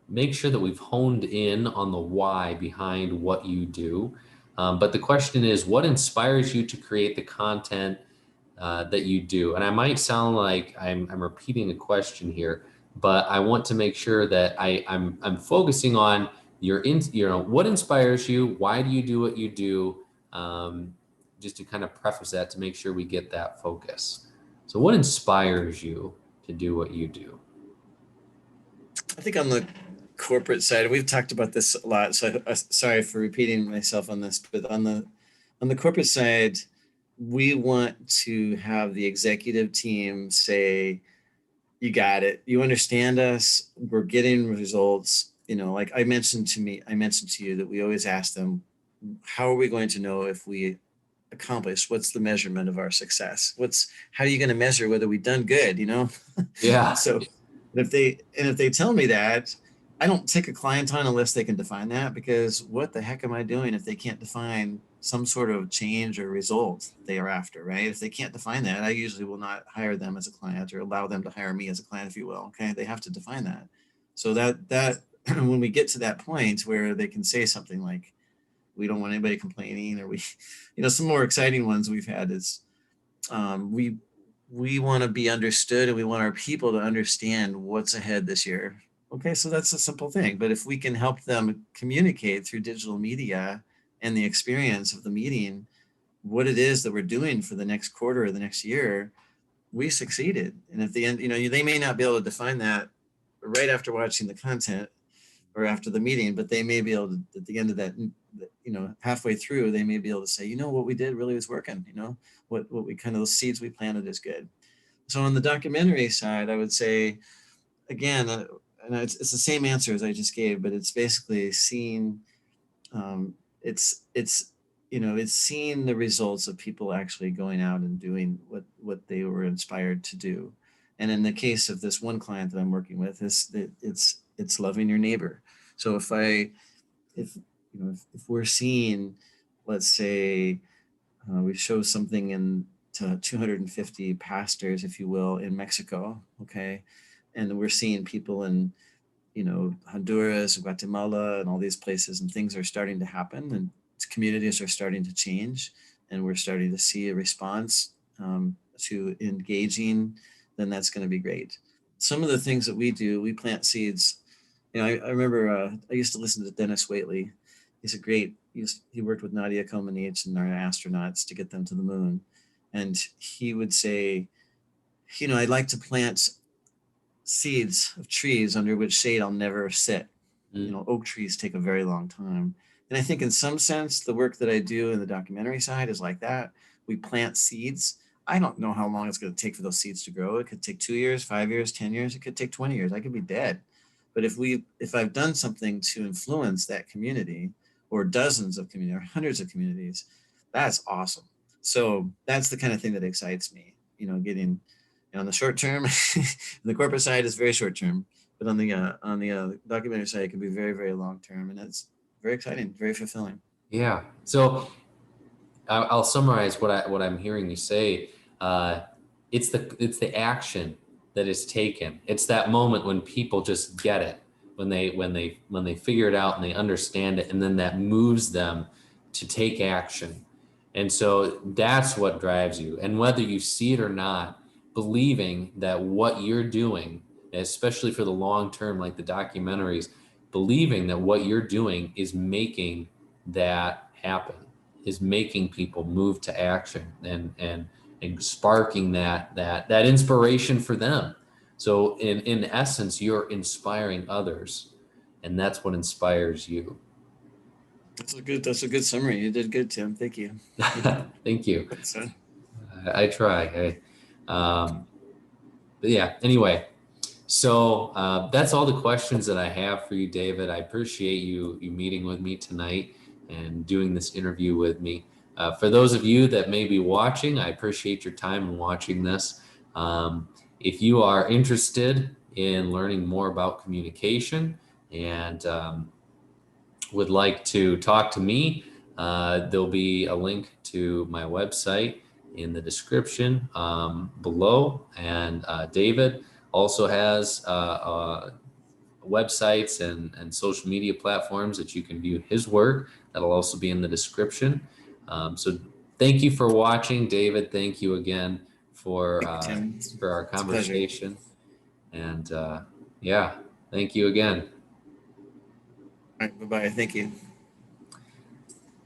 make sure that we've honed in on the why behind what you do. But the question is, what inspires you to create the content that you do? And I might sound like I'm repeating a question here, but I want to make sure that I'm focusing on what inspires you, why do you do what you do, just to kind of preface that to make sure we get that focus. So, what inspires you to do what you do? I think on the corporate side, we've talked about this a lot. So sorry for repeating myself on this, but on the corporate side, we want to have the executive team say, "You got it. You understand us. We're getting results." You know, like I mentioned to you that we always ask them, "How are we going to know if we accomplished? What's the measurement of our success? How are you going to measure whether we've done good?" You know, Yeah. so if they tell me that, I don't take a client on unless they can define that, because what the heck am I doing if they can't define some sort of change or result they are after, right? If they can't define that, I usually will not hire them as a client or allow them to hire me as a client, if you will. Okay, they have to define that. So that when we get to that point where they can say something like, "We don't want anybody complaining," or some more exciting ones we've had is, we want to be understood and we want our people to understand what's ahead this year. Okay, so that's a simple thing. But if we can help them communicate through digital media and the experience of the meeting what it is that we're doing for the next quarter or the next year, we succeeded. And at the end, they may not be able to define that right after watching the content or after the meeting, but they may be able to, at the end of that, halfway through, they may be able to say, what we did really was working. What we kind of, those seeds we planted is good. So on the documentary side, I would say, again, and it's the same answer as I just gave, but it's basically seeing, it's seeing the results of people actually going out and doing what they were inspired to do. And in the case of this one client that I'm working with, it's loving your neighbor. So if we're seeing, let's say, we show something in to 250 pastors, if you will, in Mexico, okay, and we're seeing people in Honduras, Guatemala, and all these places, and things are starting to happen, and communities are starting to change, and we're starting to see a response to engaging, then that's going to be great. Some of the things that we do, we plant seeds. I remember I used to listen to Dennis Waitley. He's a great. He worked with Nadia Comaneci and our astronauts to get them to the moon, and he would say, I'd like to plant seeds of trees under which shade I'll never sit. Oak trees take a very long time. And I think in some sense, the work that I do in the documentary side is like that. We plant seeds. I don't know how long it's going to take for those seeds to grow. It could take 2 years, 5 years, 10 years. It could take 20 years. I could be dead. But if I've done something to influence that community, or dozens of communities, or hundreds of communities, that's awesome. So that's the kind of thing that excites me, getting on the short term. The corporate side is very short term, but on the documentary side, it can be very, very long term, and it's very exciting, very fulfilling. Yeah. So I'll summarize what I'm hearing you say. It's the action that is taken. It's that moment when people just get it, when they figure it out and they understand it, and then that moves them to take action. And so that's what drives you. And whether you see it or not, believing that what you're doing, especially for the long term, like the documentaries, believing that what you're doing is making that happen, is making people move to action, and sparking that inspiration for them. So in essence, you're inspiring others, and that's what inspires you. That's a good summary. You did good, Tim. Thank you. Thank you. So, I try. But yeah, anyway, so that's all the questions that I have for you, David. I appreciate you meeting with me tonight and doing this interview with me. For those of you that may be watching, I appreciate your time in watching this. If you are interested in learning more about communication and would like to talk to me, there'll be a link to my website in the description below. And David also has websites and social media platforms that you can view his work. That'll also be in the description. So thank you for watching, David. Thank you again Thank you, Tim. for our It's a pleasure. conversation. And yeah, thank you again. All right, bye-bye. Thank you.